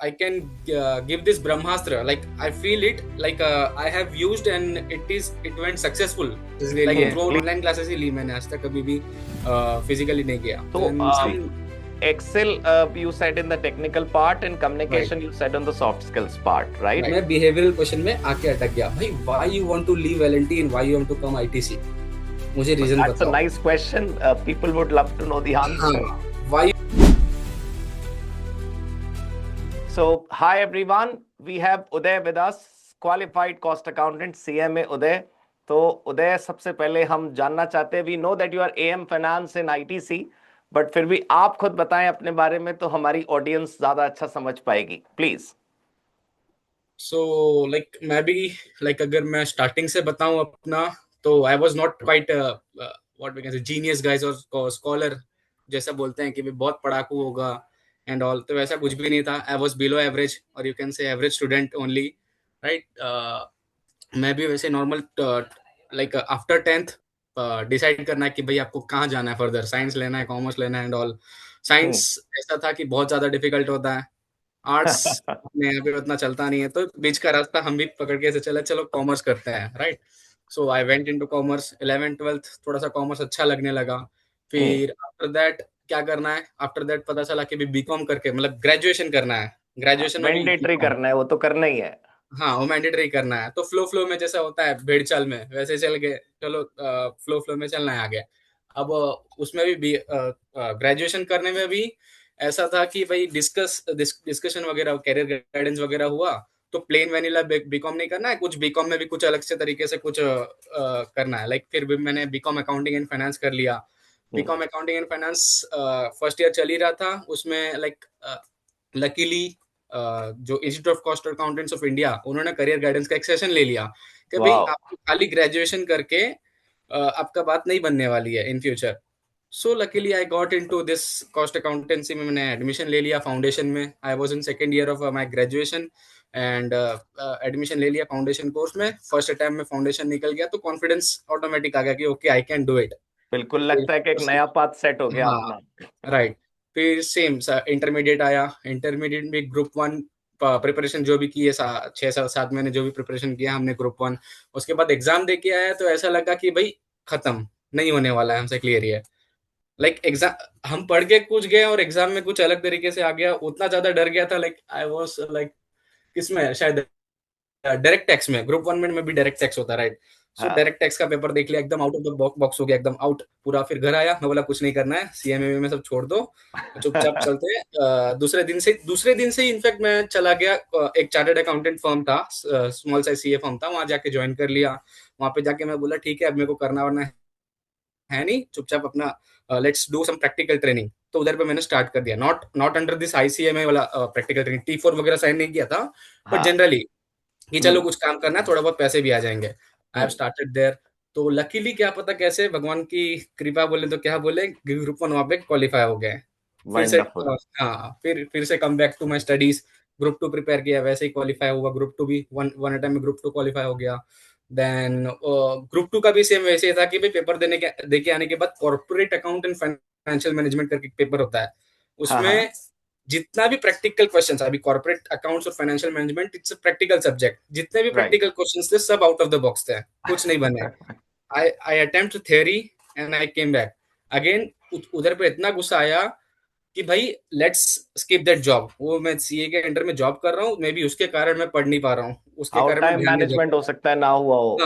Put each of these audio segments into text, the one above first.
I can give this Brahmastra. Like I feel it, like I have used and it went successful. Like throughout online classes ही ली मैंने, आज तक कभी भी physically नहीं किया. तो Excel, you said in the technical part, and communication you said on the soft skills part, right? मैं behavioral question में आके अटक गया. भाई, why you want to leave L&T and why you want to come ITC? मुझे reason बताओ. That's a nice question. People would love to know the answer. Why? So, hi everyone. We have Uday with us, qualified cost accountant, CMA Uday. तो उदय, सबसे पहले हम जानना चाहते हैं, we know that you are AM Finance in ITC, but फिर भी आप खुद बताएं अपने बारे में, तो हमारी ऑडियंस ज्यादा अच्छा समझ पाएगी, प्लीज. सो लाइक मैं भी अगर मैं स्टार्टिंग से बताऊं अपना, तो I was not quite what we can say genius guys और स्कॉलर, जैसा बोलते हैं कि भी बहुत पढ़ाकू होगा एंड ऑल, तो वैसा कुछ भी नहीं था. आई वाज बिलो एवरेज, और you can say average student only, right. मैं भी वैसे normal, like after 10th decide करना है कि भाई आपको कहाँ जाना है फर्दर, साइंस लेना है, कॉमर्स लेना है एंड ऑल. साइंस ऐसा था कि बहुत ज्यादा डिफिकल्ट होता है, आर्ट्स में यहाँ पे उतना चलता नहीं है, तो बीच का रास्ता हम भी पकड़ के ऐसे चले, चलो कॉमर्स करते हैं, right. So I went into commerce. 11th-12th थोड़ा सा कॉमर्स अच्छा लगने लगा. फिर आफ्टर दैट क्या करना है, आफ्टर दैट पता चला कि भी बीकॉम करके, मतलब ग्रेजुएशन करना है. ग्रेजुएशन में मैंडेटरी करना है, वो तो करना ही है. हाँ, वो मैंडेटरी करना है. तो फ्लो में जैसा होता है भेड़ चाल में, वैसे चल गए, चलो फ्लो में चलना है आगे. अब उसमें भी ग्रेजुएशन करने में भी ऐसा था कि भाई डिस्कशन वगैरह, कैरियर गाइडेंस वगैरह हुआ, तो प्लेन वैनिला बीकॉम नहीं करना है, कुछ बीकॉम में भी कुछ अलग से तरीके से कुछ करना है. लाइक फिर भी मैंने बीकॉम अकाउंटिंग एंड फाइनेंस कर लिया. BCom accounting and finance first year चल ही रहा था. उसमें लाइक लकीली जो institute of cost accountants of India, उन्होंने करियर गाइडेंस का एक सेशन ले लिया कि भाई आपको खाली ग्रेजुएशन करके आपका बात नहीं बनने वाली है in future. So luckily I got into this cost accountancy में मैंने एडमिशन ले लिया फाउंडेशन में. I was in second year of my graduation and admission ले लिया फाउंडेशन कोर्स में. फर्स्ट अटेम्प्ट में फाउंडेशन निकल गया, तो कॉन्फिडेंस ऑटोमेटिक आ गया कि okay I can do it. बिल्कुल लगता है कि एक नया पाथ सेट हो गया अपना. राइट. फिर सेम इंटरमीडिएट आया. इंटरमीडिएट में ग्रुप 1 प्रिपरेशन जो भी की है, 6-7 महीने जो भी प्रिपरेशन किया हमने ग्रुप 1, उसके बाद एग्जाम दे के आया, तो ऐसा लगा कि भाई खत्म नहीं होने वाला है हमसे, क्लियर ही है. लाइक एग्जाम हम पढ़ के कुछ गए और एग्जाम में कुछ अलग तरीके से आ गया. उतना ज्यादा डर गया था. लाइक आई वाज लाइक किसमें, शायद डायरेक्ट टैक्स में, ग्रुप 1 में भी डायरेक्ट टैक्स होता है, राइट. सो डायरेक्ट टैक्स का पेपर देख लिया, एकदम आउट ऑफ द बॉक्स हो गया, एकदम आउट पूरा. फिर घर आया, मैं बोला कुछ नहीं करना है, सीएमए में सब छोड़ दो, चुपचाप चलते हैं. दूसरे दिन से इनफैक्ट मैं चला गया. एक चार्टर्ड अकाउंटेंट फर्म था, स्मॉल साइज सीए फर्म था, वहां जाके ज्वाइन कर लिया. वहां पे जाके मैं बोला ठीक है, अब मेरे को करना वरना है नहीं, चुपचाप अपना let's do some practical training. तो उधर पे मैंने स्टार्ट कर दिया. नॉट अंडर दिस आईसीएमए वाला प्रैक्टिकल ट्रेनिंग, T4 वगैरह साइन नहीं किया था, बट जनरली कि चलो कुछ काम करना है, थोड़ा बहुत पैसे भी आ जाएंगे. I have started there. तो लकीली क्या पता कैसे, भगवान की कृपा बोले तो क्या बोले, ग्रुप 1 वहां पे क्वालिफाई हो गए. फिर से फिर से come back to my studies. Group 2 prepare किया, वैसे ही क्वालिफाई हुआ. ग्रुप 2 भी वन टाइम में ग्रुप 2 क्वालिफाई हो गया. देन ग्रुप 2 का भी सेम वैसे था कि भाई पेपर दे के आने के बाद corporate account and financial management करके पेपर होता है. उसमें जितना भी प्रैक्टिकल क्वेश्चंस, अभी कॉर्पोरेट अकाउंट्स और financial management it's a practical subject, जितने भी प्रैक्टिकल क्वेश्चंस थे सब आउट ऑफ द बॉक्स थे, कुछ नहीं बने. I attempt theory and I came back again. उधर पे इतना गुस्सा आया कि भाई लेट्स स्किप दैट जॉब. वो मैं सीए के अंडर में जॉब कर रहा हूँ, मे बी उसके कारण मैं पढ़ नहीं पा रहा हूँ, उसके कारण टाइम मैनेजमेंट हो सकता है ना हुआ हो.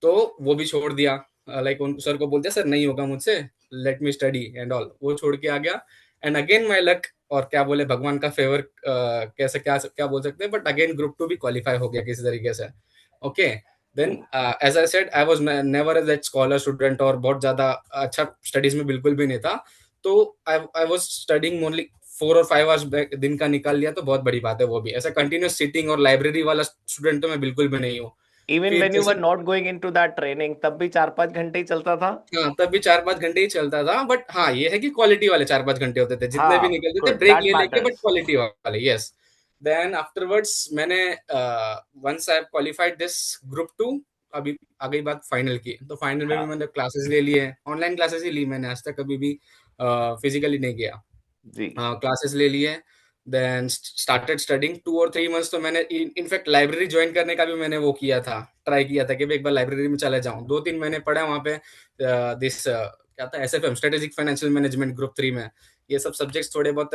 तो वो भी छोड़ दिया. लाइक उन सर को बोलते सर नहीं होगा मुझसे, let me study and all. वो छोड़ के आ गया. एंड अगेन माय लक, और क्या बोले भगवान का फेवर, कैसे क्या बोल सकते हैं, बट अगेन ग्रुप 2 भी क्वालिफाई हो गया किसी तरीके से. Okay. Then as I said, I was never that scholar student, और बहुत ज्यादा अच्छा स्टडीज में बिल्कुल भी नहीं था. तो आई वाज स्टडीइंग ओनली 4 और 5 आवर्स दिन का निकाल लिया, तो बहुत बड़ी बात है. वो भी ऐसा कंटिन्यूस सिटिंग और लाइब्रेरी वाला स्टूडेंट तो मैं बिल्कुल भी नहीं हूँ. Even when you were not going into that training, तब भी 4-5 घंटे ही चलता था. हाँ, तब भी 4-5 घंटे ही चलता था, बट हाँ ये है कि क्वालिटी वाले 4-5 घंटे होते थे, जितने भी निकलते थे ब्रेक ले लेके, बट क्वालिटी वाले. यस. देन आफ्टरवर्ड्स मैंने once I qualified this group 2, अभी आ गई बात फाइनल की. तो फाइनल में भी मैंने क्लासेस ले लिए, ऑनलाइन क्लासेस ही ली मैंने, आज तक कभी भी फिजिकली नहीं किया. क्लासेस ले लिए. देन स्टार्टेड स्टडिंग 2 और 3 मंथ्स। तो मैंने इनफैक्ट लाइब्रेरी ज्वाइन करने का भी मैंने वो किया था, ट्राई किया था कि भाई एक बार लाइब्रेरी में चला जाऊं। 2-3 महीने पढ़ा वहां पे, दिस क्या था, SFM, strategic financial management group 3 में। ये सब सब्जेक्ट्स थोड़े बहुत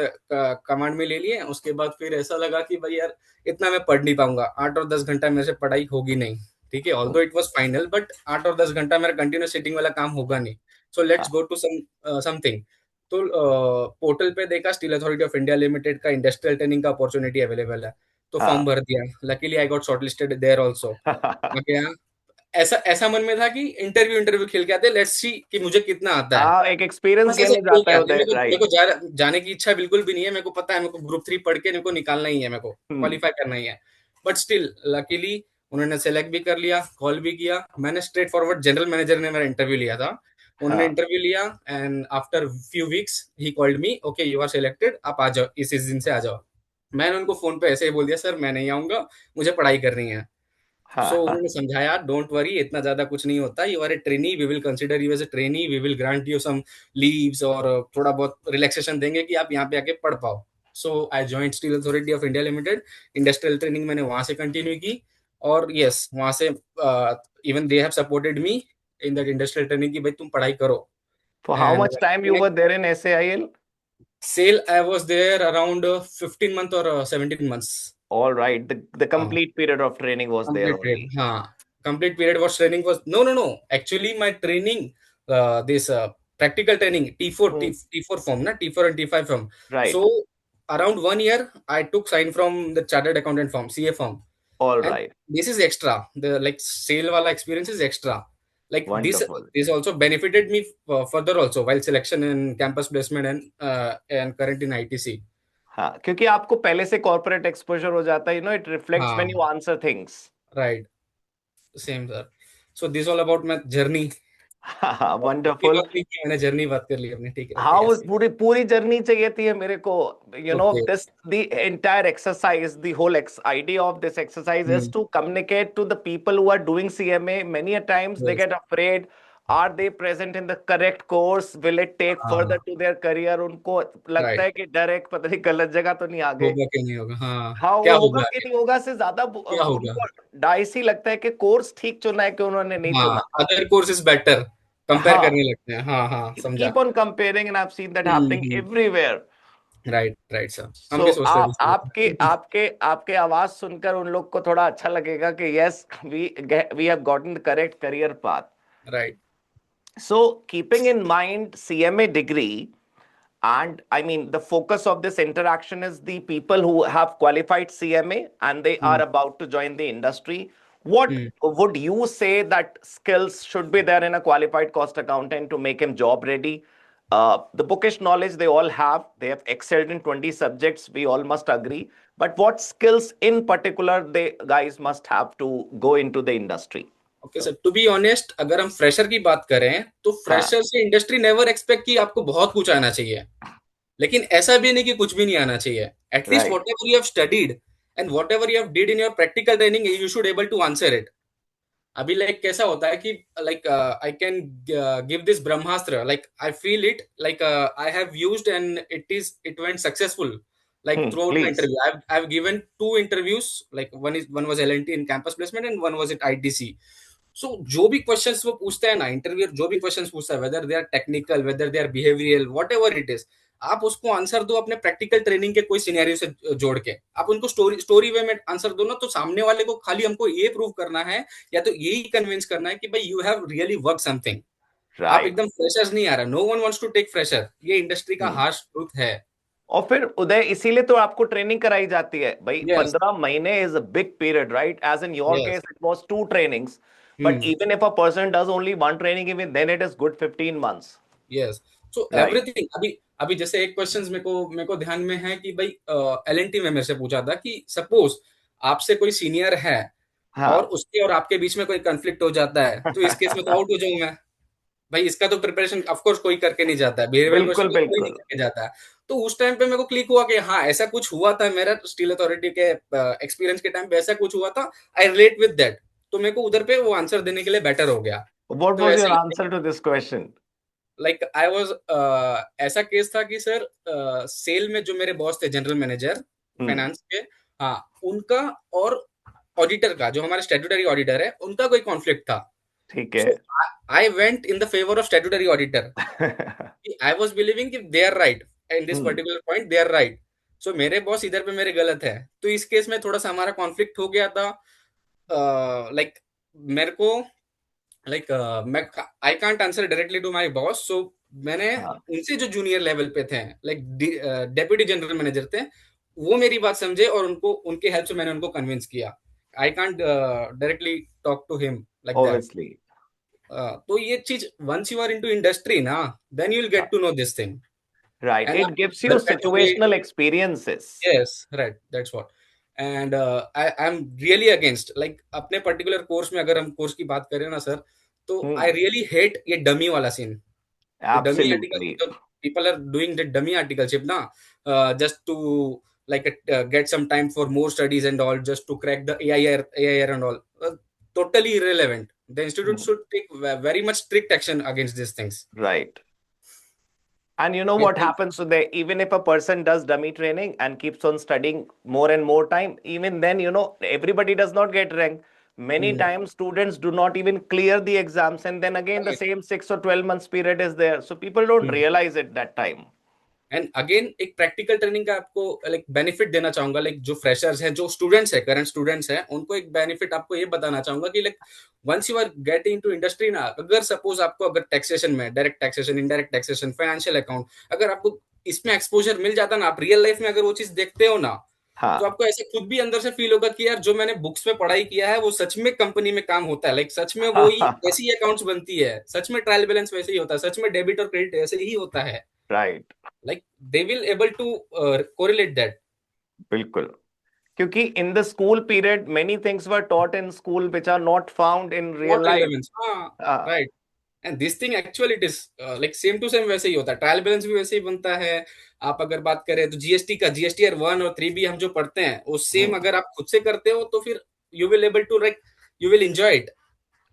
कमांड में ले लिए। उसके बाद फिर ऐसा लगा कि भाई यार इतना मैं पढ़ नहीं पाऊंगा, 8 और 10 घंटा मेरे से पढ़ाई होगी नहीं। ठीक है, although it was final, but 8 और 10 घंटा मेरा कंटिन्यूस सिटिंग वाला काम होगा नहीं। So let's go to something. तो पोर्टल पे देखा steel authority of India limited का इंडस्ट्रियल ट्रेनिंग का अपॉर्चुनिटी अवेलेबल है, तो फॉर्म हाँ। भर दिया। Luckily I got shortlisted there also. मैं क्या, ऐसा ऐसा मन में था कि इंटरव्यू इंटरव्यू खेल के आते, लेट्स सी कि मुझे कितना आता है। हाँ, एक एक्सपीरियंस बस ऐसे गेने खेल जाता के है आते हैं। उदय, मेरे को राइट। जाने की इच्छा बिल्कुल भी नहीं है। मेरे को पता है मेरे को ग्रुप 3 पढ़ के मेरे को निकालना ही है, मेरे को हम्म। क्वालिफाई करना ही है। बट स्टिल लकीली उन्होंने सेलेक्ट भी कर लिया, कॉल भी किया। मैंने स्ट्रेट फॉरवर्ड, जनरल मैनेजर ने मेरा इंटरव्यू लिया था। उन्होंने हाँ। इंटरव्यू लिया एंड आफ्टर फ्यू वीक्स ही called me, okay you are selected, आप आ जाओ, इस दिन से आ जाओ। मैंने उनको फोन पे ऐसे ही बोल दिया, सर मैं नहीं आऊंगा, मुझे पढ़ाई करनी है। सो हाँ। उन्होंने समझाया, डोंट वरी, इतना ज्यादा कुछ नहीं होता, you are a trainee, we will consider you as a trainee, we will grant you some leaves और थोड़ा बहुत रिलैक्सेशन देंगे कि आप यहाँ पे आके पढ़ पाओ। So I joined Steel authority of India Limited. Industrial training मैंने वहां से कंटिन्यू की। और यस, वहां से even they have supported me in that industrial training की भाई तुम पढ़ाई करो। For how एंड much time you were there in SAIL? SAIL I was there around 15 month और 17 months. All right, the complete period of training was there Complete period. only. हाँ, complete period was training was no no no. Actually, my training, this practical training T4 Hmm. T4 form, na T4 and T5 form. Right. So around 1 year, I took sign from the chartered accountant form, CA form, All and right. this is extra. The like sale wala experience is extra. Like Wonderful. this also benefited me further also while selection in campus placement and current in ITC. हाँ, क्योंकि आपको पहले से corporate exposure हो जाता है, it reflects when you हाँ, answer things. right, same sir. So this all about my journey. हाँ, आपकी वंडरफुल। बात नहीं की मैंने, जर्नी बात कर ली अपनी, ठीक है, हाँ, ओके वो यस। पूरी पूरी जर्नी चाहिए थी मेरे को। Okay. This the entire exercise, the whole idea of this exercise is hmm. To communicate to the people who are doing CMA. Many a times they yes. Get afraid, are they present in the correct course, will it take further हाँ, to their career. उनको लगता right. है कि डर है कि पता नहीं गलत जगह तो नहीं आ गए। होगा कि नहीं होगा, हाँ, हाँ, क्या वो होगा होगा कि आगे, नहीं होगा से ज्यादा क्या होगा। उनको डाइस ही लगता है कि कोर्स ठीक चुना है कि उन्होंने नहीं हाँ, चुना। Other course is better, compare हाँ, करने लगते हैं, हाँ हाँ, समझा। Keep on comparing and I have seen that happening hmm. Everywhere. Right right sir, हम सो भी सोचते हैं आप आपके दूसरे। आपके आपके आवाज सुनकर उन लोग को थोड़ा अच्छा लगेगा कि yes, we have gotten the correct career path. Right. So, keeping in mind CMA degree, and I mean, the focus of this interaction is the people who have qualified CMA and they are about to join the industry. What hmm. would you say that skills should be there in a qualified cost accountant to make him job ready? The bookish knowledge they all have, they have excelled in 20 subjects, we all must agree. But what skills in particular they guys must have to go into the industry? Okay sir, to be honest अगर हम fresher की बात करें तो हाँ, fresher से industry never expect कि आपको बहुत कुछ आना चाहिए। लेकिन ऐसा भी नहीं कि कुछ भी नहीं आना चाहिए। At least right. Whatever you have studied and whatever you have did in your practical training, you should able to answer it. अभी लाइक कैसा होता है कि like I can give this ब्रह्मास्त्र, like I feel it, like I have used and it went successful, like throughout my Please. interview. I've given 2 interviews, like one was LNT in campus placement and one was at ITC. So जो भी questions वो पूछते हैं ना interviewer, जो भी questions पूछता है, whether they are technical, whether they are behavioural, whatever it is, आप उसको आंसर दो अपने प्रैक्टिकल ट्रेनिंग के कोई सिनेरियो से जोड़ के। आप उनको स्टोरी स्टोरी वे में आंसर दो ना, तो सामने वाले को खाली हमको ये प्रूव करना है या तो यही कन्विंस करना है कि भाई you have really work something. आप Right. एकदम फ्रेशर्स नहीं आ रहा, no one wants to take fresher, ये इंडस्ट्री का Hmm. हार्श ट्रूथ है। और फिर उदय, इसीलिए तो आपको ट्रेनिंग कराई जाती है भाई। यस। 15 महीने is a big period, right? As in your case yes. It was two trainings, but even if a person does only one training, even then it is good 15 months, yes. So right? Everything, अभी अभी जैसे एक question मेरे को ध्यान में है कि भाई एलएनटी में मेरे से पूछा था कि सपोज आपसे कोई सीनियर है और हाँ। उसके और आपके बीच में कोई कंफ्लिक्ट हो जाता है, तो इस केस में तो आउट हो जाऊं मैं। भाई इसका तो प्रिपरेशन ऑफ कोर्स कोई करके नहीं जाता है, बिहेवियरल बिल्कुल, क्वेश्चन कोई नहीं बिल्कुल। करके जाता है। तो उस टाइम पे मेरे को क्लिक हुआ कि हाँ ऐसा कुछ हुआ था, मेरा स्टील अथॉरिटी के एक्सपीरियंस के टाइम पे ऐसा कुछ हुआ था, आई रिलेट विद दैट। तो मेरे को उधर पे वो आंसर देने के लिए बेटर हो गया। व्हाट तो वाज योर ऐसे ही answer to this question? Like I was, ऐसा केस था कि सर, सेल में जो मेरे बॉस थे, जनरल मैनेजर हम्म। फाइनेंस के, हाँ, उनका और ऑडिटर का, जो हमारे स्टैट्यूटरी ऑडिटर है, उनका कोई कॉन्फ्लिक्ट था. ठीक है। So I went in the favour of statutory auditor. I was believing कि they are right in this hmm. Particular point, they are right. So मेरे बॉस इधर पे मेरे गलत है, तो इस केस में थोड़ा सा हमारा कॉन्फ्लिक्ट हो गया था. लाइक मेरे को, लाइक मैं, I can't answer directly to my boss. So मैंने हाँ, उनसे जो जूनियर लेवल पे थे, लाइक डेप्यूटी जनरल मैनेजर थे, वो मेरी बात समझे और उनको, उनके हेल्प से मैंने उनको कन्विंस किया. I can't directly talk to him like that. Obviously. तो ये चीज, once you are into industry ना, then you will get to know this thing. Right, and it gives you घर बैठोगे. Situational experiences. Yes, right. That's what. And I'm really against, like, अपने particular course में अगर हम course की बात करें ना सर, तो आई हम्म। रियली हेट ये डमी वाला सीन. जो dummy absolutely. Article, people are doing the dummy articleship ना, just to, like, get some time for more studies and all, just to crack the AIR and all. Totally irrelevant. The institute should take very much strict action against these things. Right. And you know And what happens today? Even if a person does dummy training and keeps on studying more and more time, even then, everybody does not get ranked. Many mm, times, students do not even clear the exams, and then again, the right. same 6 or 12 months period is there. So people don't Mm. realize it that time. And again एक practical training का आपको like benefit देना चाहूंगा. Like जो freshers हैं, जो students हैं, current students हैं, उनको एक बेनिफिट आपको ये बताना चाहूंगा कि like once you are getting to industry ना, अगर सपोज आपको, अगर टैक्सेशन में, direct taxation, indirect taxation, financial account, अगर आपको इसमें एक्सपोजर मिल जाता ना, आप रियल लाइफ में अगर वो चीज देखते हो ना, तो हाँ। आपको ऐसे खुद भी अंदर से फील होगा कि यार, जो मैंने बुक्स में पढ़ाई किया है वो सच में कंपनी में काम होता है. लाइक सच में वो ही ऐसी अकाउंट्स बनती है, सच में ट्रायल बैलेंस वैसे ही होता है, सच में डेबिट और क्रेडिट ऐसे ही होता है. Right. Like they will able to correlate that. बिल्कुल। क्योंकि in the school period, many things were taught in school which are not found in Not real life. relevance, हाँ, हाँ। right. And this thing actually it is like same to same वैसे ही होता है, trial balance भी वैसे ही बनता है. आप अगर बात करें तो जीएसटी का, जीएसटीआर 1 और 3 भी हम जो पढ़ते हैं, वो सेम हम्म। अगर आप खुद से करते हो तो फिर you will able to, like, you will enjoy it.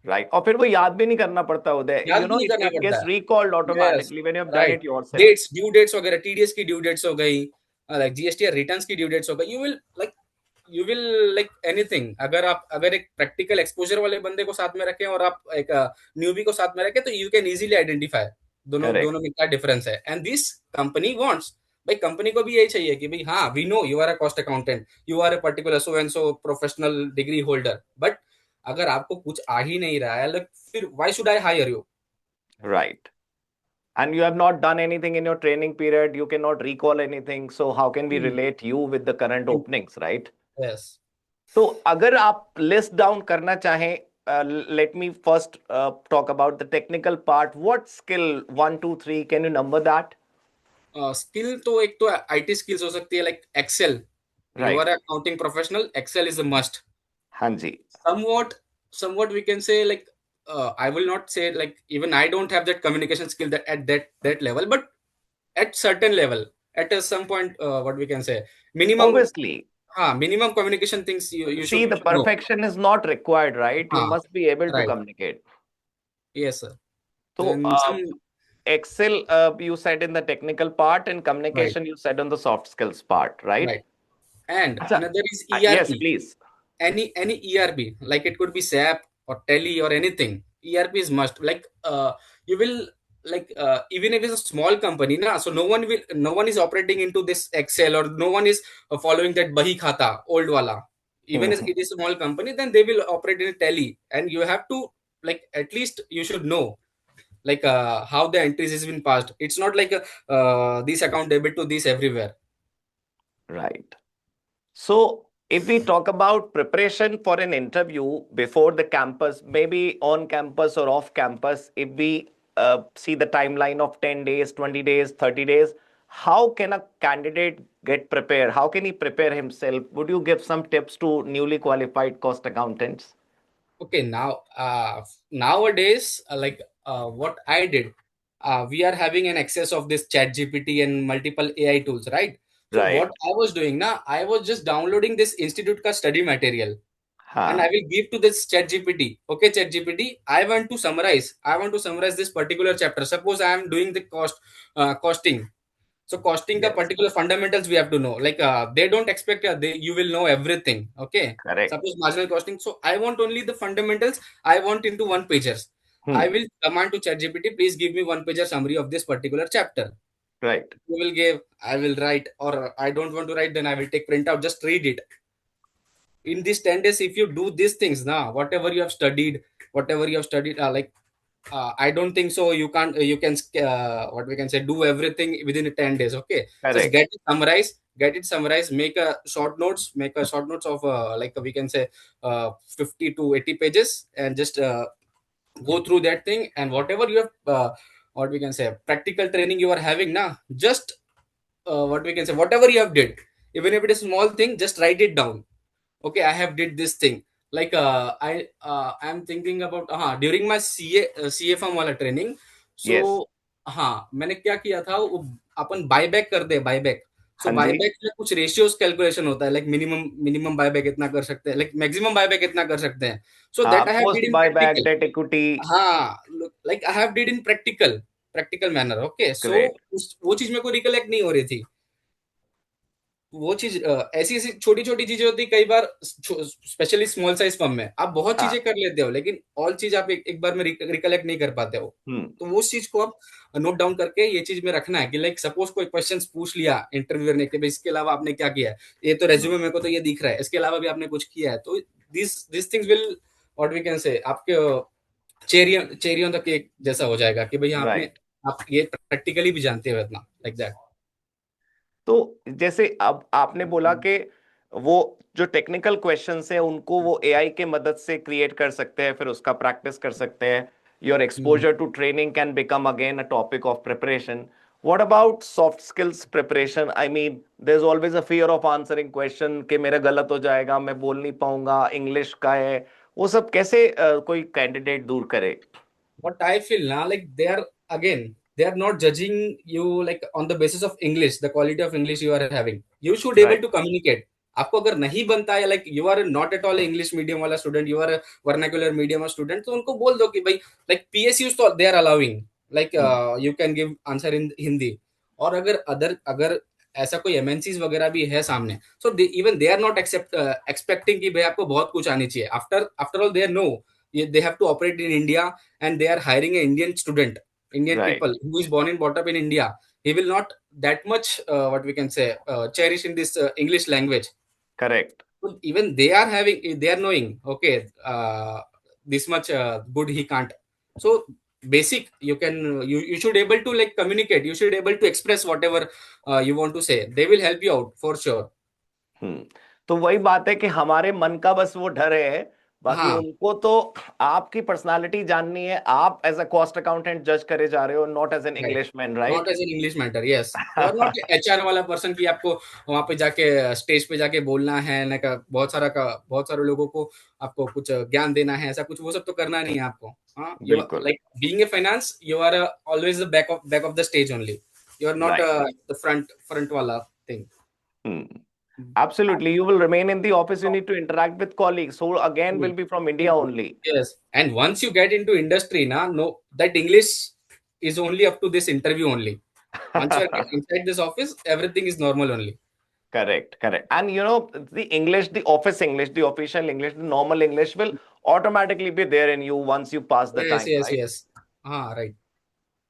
Right, और फिर वो याद भी नहीं करना पड़ता उदय, याद भी नहीं इट करना इट पड़ता गेट्स है. Recalled yes, automatically when you have done right. It yourself. Dates, due dates वगैरह, टीडीएस की ड्यू डेट्स हो गई, लाइक जीएसटीआर रिटर्न्स की ड्यू डेट्स हो गई, यू विल लाइक एनीथिंग. अगर आप, अगर एक प्रैक्टिकल एक्सपोजर वाले बंदे को साथ में रखें और आप एक न्यूबी को साथ में रखें, तो यू कैन इजीली आइडेंटिफाई दोनों करेक्ट। दोनों में क्या डिफरेंस है. एंड दिस कंपनी वांट्स, भाई कंपनी को भी यही चाहिए कि भाई हाँ, we know you are a cost accountant, you are a particular so and so professional degree holder, but अगर आपको कुछ आ ही नहीं रहा है, like, फिर why should I hire you. Right. And you have not done anything in your training period, you can not recall anything, so how can we relate you with the current openings, right? Yes. तो अगर आप list down करना चाहें, let me first talk about the technical part. What skill 1 2 3 can you number that? Skill तो एक तो IT skills हो सकती है, like excel. You are right. Accounting professional, excel is a must. हाँ जी। Somewhat we can say, like, I will not say, like, even I don't have that communication skill that at that level, but at certain level, at some point, what we can say, minimum, obviously. minimum communication things you See, should the know. perfection is not required, right? You हाँ, must be able to right. communicate. Yes, sir. So, Then some, Excel, you said in the technical part, and right, communication, you said on the soft skills part, right? right. And Acha, another is yes, ERP. please. Any ERP, like it could be SAP or Tele or anything. ERP is must. Like, you will, like, even if it's a small company, na, so no one is operating into this Excel, or no one is following that Bahi Khata old wala. Even if Mhm. it is a small company, then they will operate in a Tele, and you have to, like, at least you should know, like, how the entries has been passed. It's not like this account debit to this everywhere. Right. So, if we talk about preparation for an interview before the campus, maybe on campus or off campus, if we see the timeline of 10 days, 20 days, 30 days, how can a candidate get prepared? How can he prepare himself? Would you give some tips to newly qualified cost accountants? Okay, now, nowadays, like, what I did, we are having an access of this chat GPT and multiple AI tools, right? So what Right. I was doing now, I was just downloading this institute ka study material. and I हाँ. will give to this chat gpt, okay chat gpt, I want to summarize this particular chapter. Suppose I am doing the costing. So costing ka Yes. particular fundamentals we have to know. Like they don't expect you will know everything. Okay. Correct. Suppose marginal costing. So I want only the fundamentals. I want into one pagers. I Hmm. will command to ChatGPT. Please give me one pager summary of this particular chapter. Right. You will give. I will write, or I don't want to write. Then I will take print out. Just read it. In these 10 days, if you do these things now, whatever you have studied, like I don't think so. You can't. You can. What we can say. Do everything within 10 days. Okay. Just Correct. get it summarized. Get it summarized. Make a short notes. Make a short notes of like we can say 50 to 80 pages, and just go through that thing. And whatever you have, what we can say, practical training you are having now. Just what we can say, whatever you have did, even if it is small thing, just write it down. Okay, I have did this thing. Like I'm thinking about during my ca form वाला training. सो Yes. हाँ, मैंने क्या किया था, वो अपन buyback कर दे, buyback. सो हाँ जी. Buyback में कुछ रेशियोज कैलकुलेशन होता है, लाइक मिनिमम मिनिमम बायबैक इतना कर सकते हैं, लाइक मैक्सिमम बायबैक इतना कर सकते हैं. सो हाँ, that I have did post in buyback, practical. Debt equity. हाँ, like I have did in practical, practical manner. Okay, so great. वो चीज मेरे को रिकलेक्ट नहीं हो रही थी. वो चीज ऐसी ऐसी छोटी छोटी चीजें होती कई बार, स्पेशली स्मॉल साइज फर्म में आप बहुत चीजें हाँ. कर लेते हो, लेकिन ऑल चीज आप एक बार में रिकलेक्ट नहीं कर पाते हो. हम्म. तो वो चीज को आप नोट डाउन करके ये चीज में रखना है कि लाइक सपोज कोई क्वेश्चंस पूछ लिया इंटरव्यूअर ने कि भाई इसके अलावा आपने क्या किया है, ये तो रेज्यूमे मेरे को तो ये दिख रहा है, इसके अलावा भी आपने कुछ किया है. तो this things will, what we can say, आपके चेरी ऑन द केक जैसा हो जाएगा कि भाई आपने, राइट. आप ये प्रैक्टिकली भी जानते हो इतना, लाइक दैट. तो जैसे अब आपने बोला कि वो जो टेक्निकल क्वेश्चंस है उनको वो एआई के मदद से क्रिएट कर सकते हैं, फिर उसका प्रैक्टिस कर सकते हैं. Your exposure to training can become again a topic of preparation. What about soft skills preparation? I mean there is always a fear of answering question कि मेरा गलत हो जाएगा, मैं बोल नहीं पाऊंगा, इंग्लिश का है. वो सब कैसे कोई कैंडिडेट दूर करे? What I feel now, like they are not judging you like on the basis of English, the quality of English you are having. You should able right. to communicate. आपको अगर नहीं बनता है, like you are not at all English medium वाला student, you are vernacular medium student, तो उनको बोल दो कि भाई लाइक पीएसयूज तो they are allowing, like you can give answer in Hindi. और अगर ऐसा कोई एमएनसीज वगैरह भी है सामने, so even they are not expecting कि भाई आपको बहुत कुछ आनी चाहिए. After after all they know they have to operate in India, and they are hiring an Indian student, Indian right. people who is born and brought up in India. He will not that much, what we can say, cherish in this English language. Correct. So even they are knowing, okay, this much good he can't. So basic, you should able to like communicate. You should able to express whatever you want to say. They will help you out for sure. हम्म. तो वही बात है कि हमारे मन का बस वो डर है, बाकी हाँ. उनको तो आपकी पर्सनालिटी जाननी है. आप एज अ कॉस्ट अकाउंटेंट जज करे जा रहे हो, not as an right. Englishman, not right? As an English matter, yes. You are not HR वाला पर्सन कि आपको वहां पे जाके स्टेज पे जाके बोलना है ना, का बहुत सारे लोगों को आपको कुछ ज्ञान देना है, ऐसा कुछ वो सब तो करना नहीं है आपको. हाँ, यू बिल्कुल. Like being a finance, you are always the back of the stage only. You are not right. The front वाला thing. Hmm. Absolutely, you will remain in the office. You need to interact with colleagues who again will be from India only. Yes, and once you get into industry na, no, that English is only up to this interview only. Once you are inside this office, everything is normal only. Correct, correct. And you know, the English, the office English, the official English, the normal English will automatically be there in you once you pass the Yes, time, yes, right? yes. हाँ, right.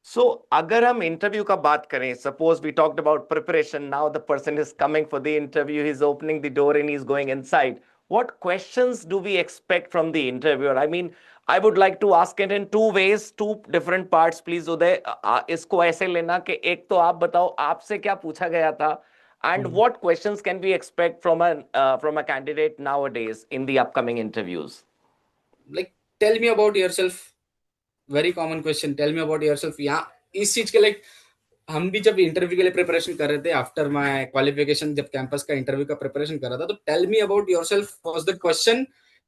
So, अगर हम interview का बात करें, suppose we talked about preparation. Now the person is coming for the interview. He's opening the door and he's going inside. What questions do we expect from the interviewer? I mean, I would like to ask it in two ways, two different parts, please, उदय. इसको ऐसे लेना कि एक तो आप बताओ आपसे क्या पूछा गया था, and Hmm. what questions can we expect from a candidate nowadays in the upcoming interviews? Like, tell me about yourself. Very common question. Tell me about yourself. यहाँ इस चीज के लाइक हम भी जब इंटरव्यू के लिए प्रिपरेशन कर रहे थे, आफ्टर माय क्वालिफिकेशन, जब कैंपस का इंटरव्यू का प्रिपरेशन कर रहा था, तो tell me about yourself was the question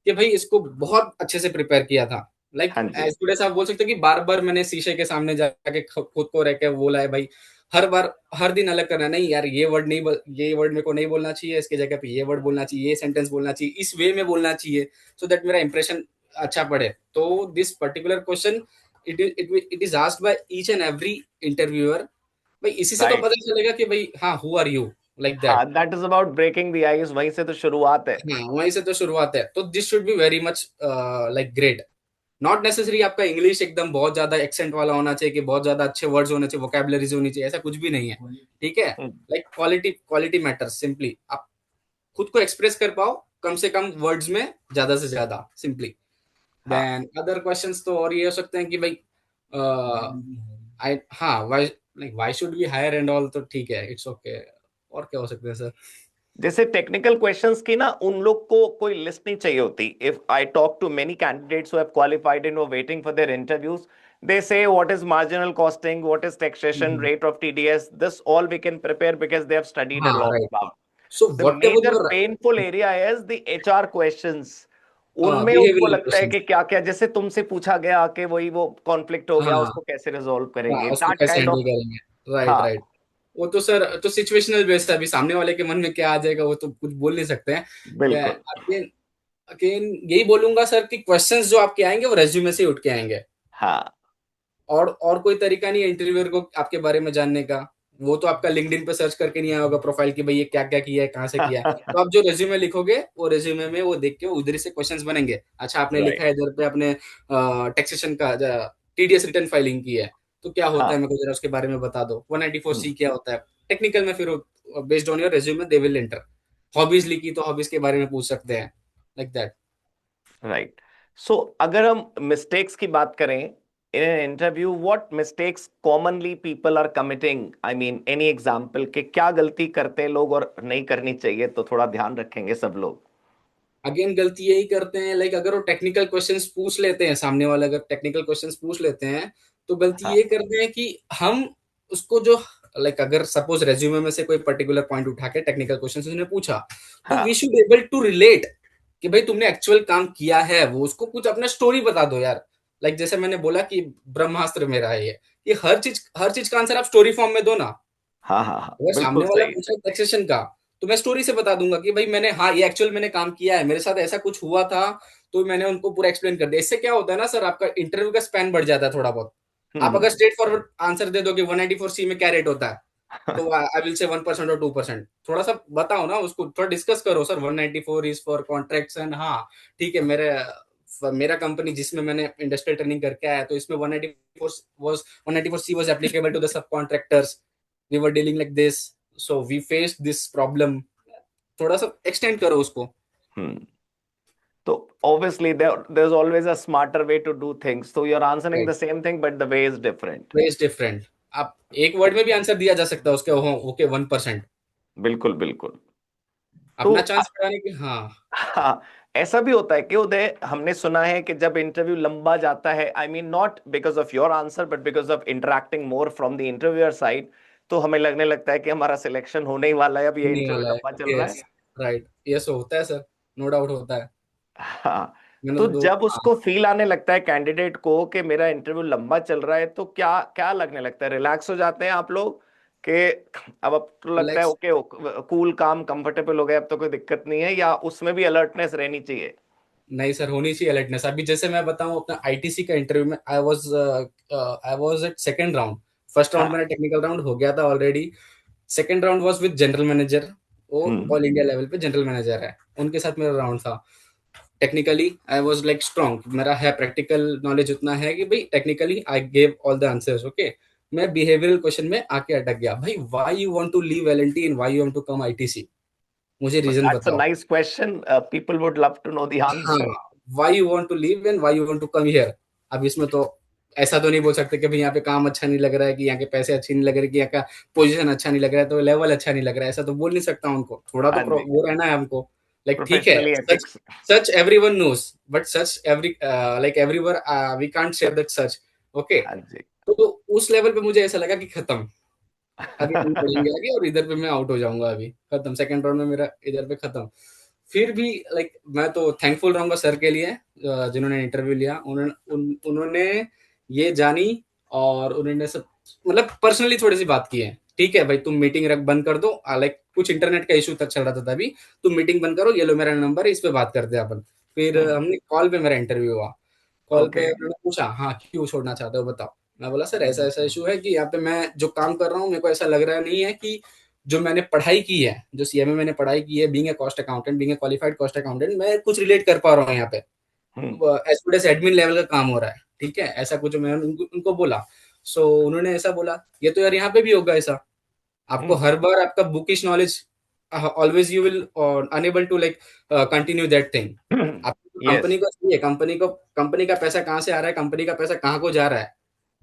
कि भाई इसको बहुत अच्छे से प्रिपेयर किया था. लाइक हाँ जी. एज गुड एज आप बोल सकते हो कि बार बार मैंने शीशे के सामने जाके खुद को रह के बोला है भाई हर बार हर दिन अलग करना, नहीं यार ये वर्ड नहीं ये वर्ड मेरे को नहीं बोलना चाहिए, इसके जगह पे ये वर्ड बोलना चाहिए, ये सेंटेंस बोलना चाहिए, इस वे में बोलना चाहिए, सो दैट मेरा इंप्रेशन अच्छा पड़े। तो this particular question it is asked by each and every interviewer. भाई इसी से तो राइट। पता चलेगा कि भाई हाँ हु आर यू, लाइक हाँ, that. That is about breaking the ice, वहीं से तो शुरुआत है। हाँ वहीं से तो शुरुआत है। तो this should be very much like great. Not necessary आपका इंग्लिश एकदम बहुत ज्यादा एक्सेंट वाला होना चाहिए कि बहुत ज्यादा अच्छे वर्ड्स होने चाहिए, वोकैबुलरीज होनी चाहिए, ऐसा कुछ भी नहीं है। ठीक है। Hmm, like quality quality matters, simply आप खुद को एक्सप्रेस कर पाओ कम से कम वर्ड्स में, ज्यादा से ज्यादा सिंपली। हाँ। देन अदर क्वेश्चंस तो और ये हो सकते हैं कि भाई आई हाँ why like why should be hire and all, तो ठीक है, इट्स ओके। और क्या हो सकते हैं सर? जैसे टेक्निकल क्वेश्चंस की ना, उन लोग को कोई लिस्ट नहीं चाहिए होती। If I talk to many candidates who have qualified and वो waiting for their interviews, they say what is marginal costing, what is taxation rate of TDS, this all we can prepare because they have studied a हाँ lot right. About. So the whatever major your painful area is the HR questions. उनमें उनको behavioural लगता है questions. कि क्या क्या, जैसे तुमसे पूछा गया कि वही वो कॉन्फ्लिक्ट हो गया, हाँ उसको कैसे रिजॉल्व हाँ, करेंगे, उसको दैट कैसे काइंड हैंडल ऑफ। करेंगे। राइट हाँ। राइट। वो तो सर तो सिचुएशनल बेस्ड है, अभी सामने वाले के मन में क्या आ जाएगा वो तो कुछ बोल नहीं सकते हैं। बिल्कुल। अगेन अगेन यही बोलूंगा सर कि क्वेश्चंस जो आपके आएंगे वो रेज्यूमे से ही उठ के आएंगे। हाँ। और कोई तरीका नहीं है इंटरव्यूअर को आपके बारे में जानने का। वो तो आपका लिंक्डइन पे सर्च करके नहीं आया होगा प्रोफाइल की, भाई ये क्या क्या किया है, कहाँ से किया है। तो आप जो रेज्यूमे लिखोगे वो रेज्यूमे में वो देख के उधर से क्वेश्चंस बनेंगे। अच्छा आपने लिखा राइट। है इधर पे अपने टैक्सेशन का टीडीएस रिटर्न फाइलिंग की है, तो क्या होता है हाँ। मेरे को जरा उसके बारे में बता दो। 194 हम्म, सी क्या होता है टेक्निकल में, फिर based on your resume they will enter. Hobbies लिखी तो हॉबीज के बारे में पूछ सकते हैं, लाइक दैट। राइट। सो अगर हम मिस्टेक्स की बात करें in an interview, what mistakes commonly people are committing, I mean any example के क्या गलती करते हैं लोग और नहीं करनी चाहिए, तो थोड़ा ध्यान रखेंगे सब लोग। अगेन गलती यही करते हैं, लाइक अगर वो टेक्निकल क्वेश्चंस पूछ लेते हैं, सामने वाला अगर टेक्निकल क्वेश्चंस पूछ लेते हैं, तो गलती ये हाँ। करते हैं कि हम उसको जो लाइक अगर सपोज रेज्यूमे में से कोई पर्टिकुलर पॉइंट उठा के टेक्निकल क्वेश्चंस उसने पूछा, तो वी हाँ। शुड एबल टू रिलेट कि भाई तुमने एक्चुअल काम किया है वो, उसको कुछ अपना स्टोरी बता दो यार। लाइक जैसे मैंने बोला कि ब्रह्मास्त्र मेरा है ये, कि हर चीज का आंसर आप स्टोरी फॉर्म में दो ना। हाँ। हाँ। हाँ, अगर बिल्कुल सामने वाला सही। पूछा टैक्सेशन का, तो मैं स्टोरी से बता दूंगा कि भाई मैंने हाँ ये एक्चुअल मैंने काम किया है, मेरे साथ ऐसा कुछ हुआ था। तो मैंने उनको पूरा एक्सप्लेन कर दिया। इससे क्या होता है ना सर, आपका इंटरव्यू का स्पैन बढ़ जाता है थोड़ा बहुत। आप अगर हम्म। स्ट्रेट फॉरवर्ड आंसर दे दोगे 194 सी में क्या रेट होता है, तो आई विल से 1% और 2%। थोड़ा सा बताओ ना उसको, थोड़ा डिस्कस करो sir 194 is for contracts and हाँ ठीक है, मेरे मेरा कंपनी जिसमें मैंने इंडस्ट्रियल ट्रेनिंग करके आया, तो इसमें 194 was 194 C was applicable to the subcontractors, we were dealing like this, so we face this problem. थोड़ा सा एक्सटेंड करो उसको। हम्म। तो obviously there's always a smarter way to do things, so you're answering right, the same thing but the way is different। Way is different. आप एक word में भी answer दिया जा सकता है उसके, ओके 1%। बिल्कुल बिल्कुल। तो अपना चांस बढ़ाने की हाँ। हाँ, ऐसा भी होता है कि उदय, हमने सुना है कि जब इंटरव्यू लंबा जाता है, I mean not because of your answer but because of interacting more from the interviewer side, तो हमें लगने लगता है कि हमारा सिलेक्शन होने ही वाला है, अब ये होने इंटरव्यू वाला है। लंबा चल रहा यस है। राइट, यस होता है सर, नो डाउट होता है। हाँ। मैंने तो तो दो जब हाँ। उसको फील आने लगता है कैंडिडेट को कि मेरा इंटरव्यू लंबा चल रहा है, तो क्या क्या लगने लगता है, रिलैक्स हो जाते हैं आप लोग कि अब तो लगता है रिलैक्स। ओके, कूल काम कंफर्टेबल हो गए, अब तो कोई दिक्कत नहीं है, या उसमें भी अलर्टनेस रहनी चाहिए? नहीं सर, होनी चाहिए अलर्टनेस। अभी जैसे मैं बताऊं अपना आईटीसी का इंटरव्यू में, I was at second round. First round हाँ। मेरा टेक्निकल राउंड हो गया था already. Second round was with general manager. वो हम्म। ऑल इंडिया लेवल पे जनरल मैनेजर है, उनके साथ मेरा राउंड था। Technically I was like strong, मेरा है प्रैक्टिकल नॉलेज उतना है कि भाई technically I gave all the answers okay. मैं बिहेवियरल क्वेश्चन में आके अटक गया। भाई why you want to leave L&T and why you want to come ITC, मुझे रीजन दैट्स अ बताओ। Nice question, people would love to know the हाँ, answer. Why you want to leave and why you want to come here. अब इसमें तो ऐसा तो नहीं बोल सकते कि भाई यहाँ पे काम अच्छा नहीं लग रहा है, कि यहाँ के पैसे अच्छे नहीं लग रहे, कि यहाँ का पोजीशन अच्छा नहीं लग रहा है, तो लेवल अच्छा नहीं लग रहा है, ऐसा तो बोल नहीं सकता उनको। थोड़ा तो हाँ जी। वो रहना है हमको। लाइक ठीक है, professionally such ethics. Such everyone knows, but such every like everywhere we can't share that such. Okay. हाँ जी। तो उस लेवल पे मुझे ऐसा लगा कि खत्म, अभी हम पढ़ेंगे आगे और इधर पे मैं आउट हो जाऊंगा, अभी खत्म, सेकंड राउंड में मेरा इधर पे खत्म। फिर भी लाइक मैं तो थैंकफुल रहूंगा सर के लिए, जिन्होंने इंटरव्यू लिया, उन्होंने ये जानी और उन्होंने सब मतलब पर्सनली थोड़ी सी बात की है, ठीक है भाई तुम मीटिंग रख बंद कर दो, लाइक कुछ इंटरनेट का इशू तक चल रहा था तभी, तुम मीटिंग बंद करो, ये लो मेरा नंबर है, इस पे बात करते हैं अपन। फिर हमने कॉल पे, मेरा इंटरव्यू हुआ, कॉल ओके। पे उन्होंने पूछा हाँ क्यों छोड़ना चाहते हो बताओ। मैं बोला सर ऐसा ऐसा इशू है कि यहाँ पे मैं जो काम कर रहा हूँ मेरे को ऐसा लग रहा नहीं है कि जो मैंने पढ़ाई की है, जो सीएमए मैंने पढ़ाई की है, being a cost accountant, being a qualified cost accountant, मैं कुछ रिलेट कर पा रहा हूँ यहाँ पे, hmm. As good as admin level का काम हो रहा है, ठीक है, ऐसा कुछ मैंने उनको बोला। सो उन्होंने ऐसा बोला, ये तो यार यहाँ पे भी होगा ऐसा, आपको हम्म। हर बार आपका bookish knowledge, always you will unable to like continue that thing. आपको यस। कंपनी को चाहिए, कंपनी का पैसा कहाँ से आ रहा है, कंपनी का पैसा कहाँ को जा रहा है,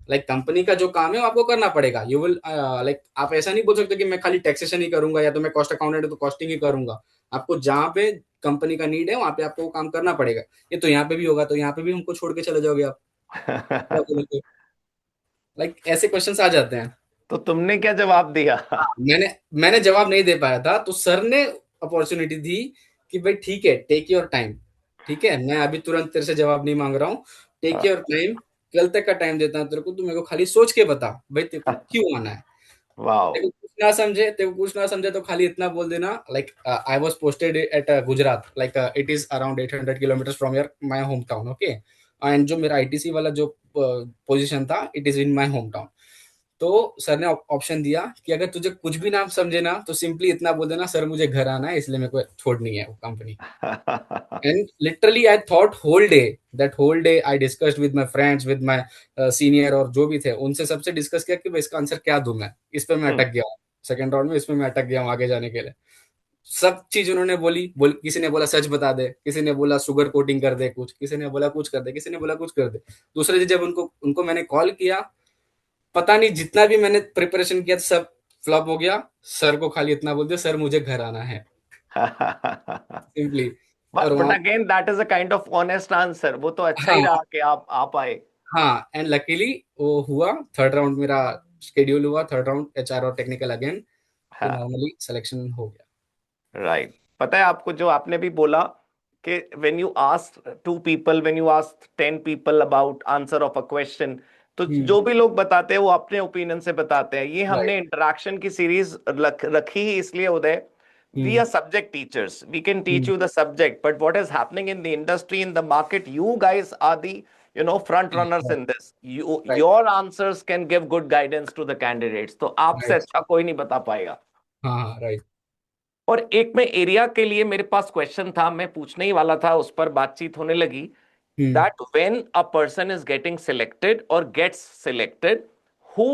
लाइक कंपनी का जो काम है वो आपको करना पड़ेगा। यू विल लाइक आप ऐसा नहीं बोल सकते कि मैं खाली टैक्सेशन ही करूंगा या तो मैं कॉस्ट अकाउंटेंट है तो कॉस्टिंग ही करूंगा। आपको जहाँ पे कंपनी का नीड है वहां पे आपको वो काम करना पड़ेगा। ये तो यहाँ पे भी होगा, तो यहाँ पे भी हमको छोड़ के चले जाओगे आप, क्या बोलोगे? लाइक ऐसे क्वेश्चंस आ जाते हैं। तो तुमने क्या जवाब दिया? मैंने मैंने जवाब नहीं दे पाया था, तो सर ने अपॉर्चुनिटी दी कि भाई ठीक है, टेक योर टाइम, ठीक है, मैं अभी तुरंत तेरे से जवाब नहीं मांग रहा हूँ, टेक योर टाइम, कल तक का टाइम देता हूँ तेरे को, तू मेरे को खाली सोच के बता भाई तेरे को क्यों आना है। वाओ। तेरे को कुछ ना समझे तो खाली इतना बोल देना, like I was posted at Gujarat, like it is around 800 kilometre from your my home town, okay, and जो मेरा आईटीसी वाला जो पोजीशन था it is in my home town. तो सर ने ऑप्शन दिया कि अगर तुझे कुछ भी ना समझे ना तो सिंपली इतना बोल देना, सर मुझे घर आना है इसलिए मेरे को छोड़नी है वो company. And literally I thought whole day, that whole day I discussed with my friends, with my senior और जो भी थे उनसे सबसे डिस्कस किया कि भाई इसका आंसर क्या दूं मैं, इस पे मैं हम्म। अटक गया हूँ, सेकंड राउंड में इसमें मैं अटक गया हूँ आगे जाने के लिए। सब चीज उन्होंने किसी ने बोला सच बता दे, किसी ने बोला शुगर कोटिंग कर दे कुछ, किसी ने बोला कुछ कर दे, किसी ने बोला कुछ कर दे। दूसरे दिन जब उनको उनको मैंने कॉल किया, पता नहीं जितना भी मैंने प्रिपरेशन किया सब फ्लॉप हो गया। सर को खाली इतना बोल दिया, सर मुझे घर आना है, सिंपली। और बट वहां, again that is a kind of honest answer, वो तो अच्छा ही हाँ रहा कि आप आ पाए। हाँ, एंड लकीली वो हुआ, थर्ड राउंड मेरा शेड्यूल हुआ, थर्ड राउंड एचआर और टेक्निकल अगेन, तो हाँ। नॉर्मली सिलेक्शन हो गया। राइट। पता है आपको जो आपने भी बोला कि when you ask to people, when you ask 10 people about answer of a question, तो हम्म। जो भी लोग बताते हैं वो अपने ओपिनियन से बताते हैं। ये राइट। हमने इंटरेक्शन की सीरीज रखी ही इसलिए उदय, we hmm. are subject teachers, we can teach hmm. you the subject, but what is happening in the industry, in the market, you guys are the, front runners in this. Right. Your answers can give good guidance to the candidates, तो आपसे right. अच्छा कोई नहीं बता पाएगा। हाँ हाँ, right. और एक में एरिया के लिए मेरे पास क्वेश्चन था, मैं पूछने ही वाला था, उस पर बातचीत होने लगी। Hmm. That when a person is getting selected और gets selected, who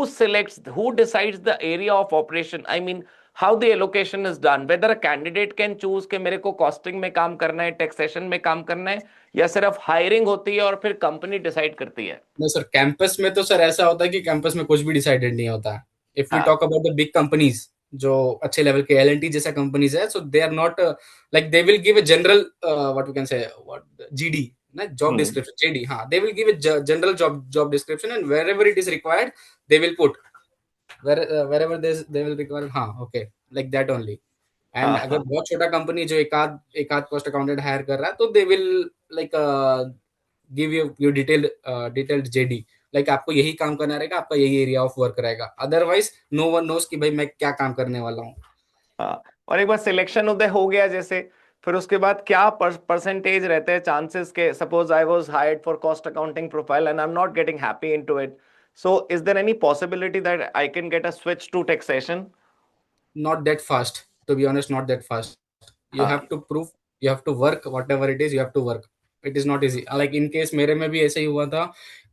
decides the area of operation, I mean how the allocation is done, whether a candidate can choose कि मेरे को कॉस्टिंग में काम करना है, टैक्सेशन में काम करना है, या सिर्फ हायरिंग होती है और फिर कंपनी डिसाइड करती है। नहीं सर, कैंपस में तो सर ऐसा होता है कि कैंपस में कुछ भी डिसाइडेड नहीं होता है। इफ वी हाँ। Talk about the big companies, जो अच्छे लेवल के एलएनटी जैसा कंपनीज है, so they are not like they will give a general what we can say what GD, ना जॉब हम्म। डिस्क्रिप्शन, जेडी, हाँ, they will give a general job description and wherever it is required they will put, wherever they will require, हाँ okay, like that only. And हाँ। अगर हाँ। बहुत छोटा company जो एक आध कॉस्ट अकाउंटेंट हायर कर रहा है तो they will like give you detailed JD, like आपको यही काम करना रहेगा, आपका यही एरिया ऑफ वर्क रहेगा, अदरवाइज नो वन नोस कि भाई मैं क्या काम करने वाला हूँ। हाँ। और एक बार सिलेक्शन उदय हो गया जैसे, फिर उसके बाद क्या परसेंटेज रहते हैं चांसेस के, suppose I was hired for cost accounting profile and I am not getting happy into it, so is there any possibility that I can get a switch to taxation? Not that fast, to be honest, not that fast. You हाँ। have to prove, you have to work, whatever it is you have to work. It is not easy, like in case मेरे में भी ऐसे ही हुआ था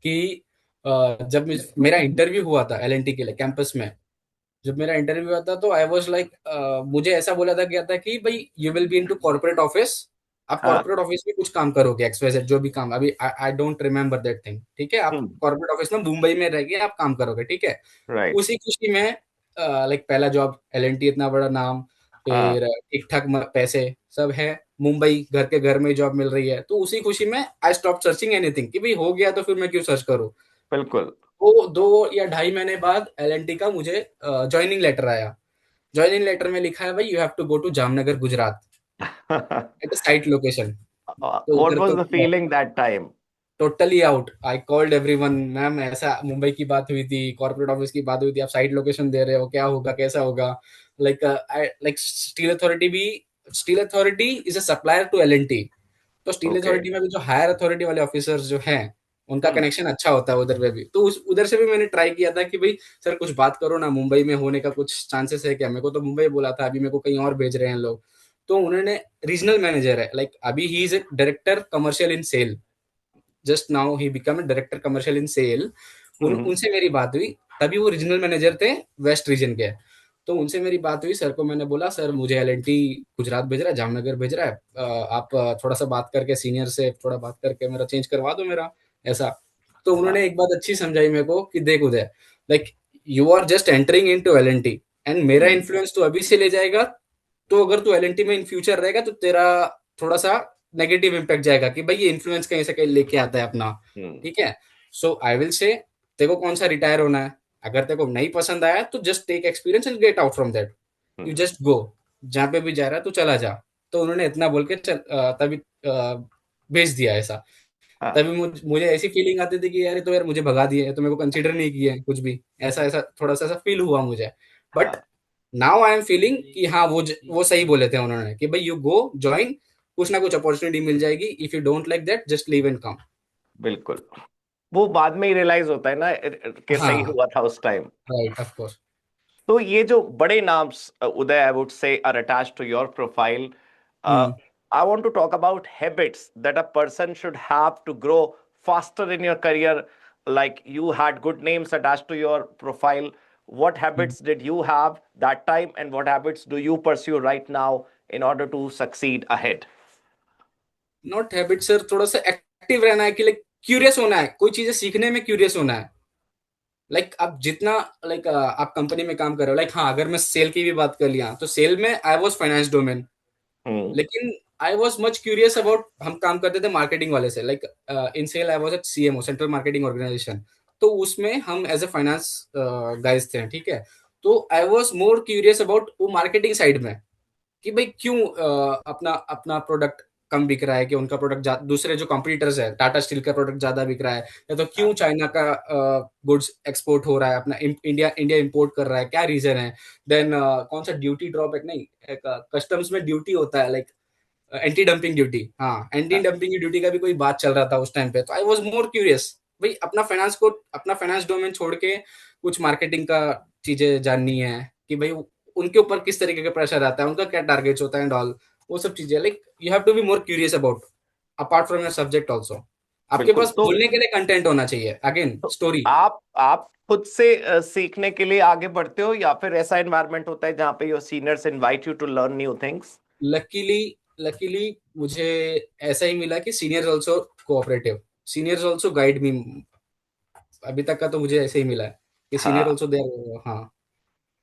कि जब मेरा इंटरव्यू हुआ था एलएनटी के लिए कैंपस में, जब मेरा इंटरव्यू हुआ था तो आई वाज लाइक, मुझे ऐसा बोला था गया था कि भाई you will be into corporate office, आप हाँ। कॉर्पोरेट ऑफिस में कुछ काम करोगे, एक्सवाइजेड जो भी काम, अभी I don't remember that thing, ठीक है, आप हम्म। कॉर्पोरेट ऑफिस में मुंबई में रह के आप काम करोगे, ठीक है। राइट। उसी खुशी में लाइक पहला जॉब एलएनटी, इतना बड़ा नाम, हाँ। फिर ठीक ठाक पैसे सब है, मुंबई घर के घर में जॉब मिल रही है, तो उसी खुशी में आई स्टॉप सर्चिंग एनीथिंग कि भाई हो गया तो फिर मैं क्यों सर्च करूँ। बिल्कुल। वो 2 या ढाई महीने बाद एलएनटी का मुझे ज्वाइनिंग लेटर आया। ज्वाइनिंग लेटर में लिखा है भाई you have to go to Jamnagar Gujarat at site location. तो व्हाट उधर वाज तो the feeling that time? Totally out. I called everyone, ma'am ऐसा मुंबई की बात हुई थी, कॉर्पोरेट ऑफिस की बात हुई थी, आप साइट लोकेशन दे रहे हो, क्या होगा कैसा होगा। Like steel authority is a supplier to L. तो स्टील ओके। अथॉरिटी में भी जो हायर अथॉरिटी वाले ऑफिसर्स जो हैं, उनका हम्म। कनेक्शन अच्छा होता है उधर पे भी। तो उस उधर से भी मैंने ट्राई किया था कि भाई सर कुछ बात करो ना, मुंबई में होने का कुछ चांसेस है क्या। मेरे को तो मुंबई बोला था, अभी मेरे को कहीं और भेज रहे हैं लोग। तो उन्होंने, रीजनल मैनेजर है, लाइक अभी ही is a director commercial in SAIL, just now ही become a director commercial in SAIL. Hmm. उनसे मेरी बात हुई, तभी वो रीजनल मैनेजर थे वेस्ट रीजन के। तो उनसे मेरी बात हुई, सर को मैंने बोला सर मुझे एल गुजरात भेज रहा है, जामनगर भेज रहा है, आप थोड़ा सा बात करके सीनियर से थोड़ा बात करके मेरा चेंज करवा दो मेरा, ऐसा। तो हाँ। उन्होंने एक बात अच्छी समझाई मेरे को कि देख Uday, like you are just entering into L&T मेरा हम्म। इन्फ्लुएंस तो अभी से ले जाएगा। तो अगर तू एल में इन फ्यूचर रहेगा तो तेरा थोड़ा सा नेगेटिव इम्पैक्ट जाएगा कि भाई ये इन्फ्लुएंस कहीं से कहीं लेके आता है अपना। हम्म। ठीक है। सो आई विल से, तेरे को कौन सा रिटायर होना है, अगर तेरे को नहीं पसंद आया तो just take experience and get out from that. You hmm. Just go, जहां पे भी जा रहा है तो चला जा। तो उन्होंने इतना बोल के तभी भेज दिया ऐसा। हाँ। तभी मुझे ऐसी फीलिंग आती थी कि यार ये तो यार मुझे भगा दिए, ये तो मेरे को कंसीडर नहीं किए कुछ भी, ऐसा ऐसा थोड़ा सा ऐसा फील हुआ मुझे। बट हाँ। नाउ आई एम फीलिंग कि हाँ वो सही बोले थे उन्होंने कि भाई यू गो ज्वाइन, कुछ ना कुछ अपॉर्चुनिटी मिल जाएगी, if you don't like that just leave and come. बिल्कुल। वो बाद में ही रियलाइज होता है ना कि सही हाँ, हुआ था उस टाइम। Right, of course. तो ये जो बड़े नाम, Uday, I would say are attached to your profile. Hmm. I want to talk about habits that a person should have to grow faster in your career. Like you had good names attached to your profile. What habits did you have that time, and what habits do you pursue right now in order to succeed ahead? Not habit sir, थोड़ा सा active रहना है कि like curious होना है, कोई चीजें सीखने में क्यूरियस होना है। आप जितना आप कंपनी में काम कर रहे हो, हाँ अगर मैं सेल की भी बात कर लिया तो सेल में I was finance domain. Hmm. लेकिन I was much curious about, हम काम करते थे मार्केटिंग वाले से, in SAIL I was at CMO, central marketing organisation. तो उसमें हम एज ए फाइनेंस गाइज थे, ठीक है। तो I was more curious about वो मार्केटिंग साइड में, कि भाई क्यों अपना अपना प्रोडक्ट कम बिक रहा है, कि उनका प्रोडक्ट दूसरे जो कॉम्पिटिटर्स है, टाटा स्टील का प्रोडक्ट ज्यादा बिक रहा है, या तो क्यों चाइना का गुड्स एक्सपोर्ट हो रहा है, अपना इंडिया इंडिया इंपोर्ट कर रहा है, क्या रीजन है। देन कौन सा ड्यूटी ड्रॉबैक, नहीं, एक कस्टम्स में ड्यूटी होता है, एंटी डंपिंग ड्यूटी, हाँ एंटी हाँ, डंपिंग की ड्यूटी का भी कोई बात चल रहा था उस टाइम पे। तो आई वॉज मोर क्यूरियस, भाई अपना फाइनेंस डोमेन छोड़ के कुछ मार्केटिंग का चीजें जाननी है, कि भाई उनके ऊपर किस तरीके का प्रेशर आता है, उनका क्या टारगेट्स होता है एंड ऑल, वो सब चीजें। You have to be more curious about, apart from your subject also. आपके बिल्कुल। पास बोलने के लिए कंटेंट होना चाहिए, अगेन तो स्टोरी। आप खुद से सीखने के लिए आगे बढ़ते हो, या फिर ऐसा एनवायरनमेंट होता है जहाँ पे your seniors invite you to learn new things? Luckily luckily मुझे ऐसा ही मिला कि seniors also cooperative, seniors also guide me. अभी तक का तो मुझे ऐसे ही मिला है कि सीनियर हाँ, ऑल्सो देयर, हाँ।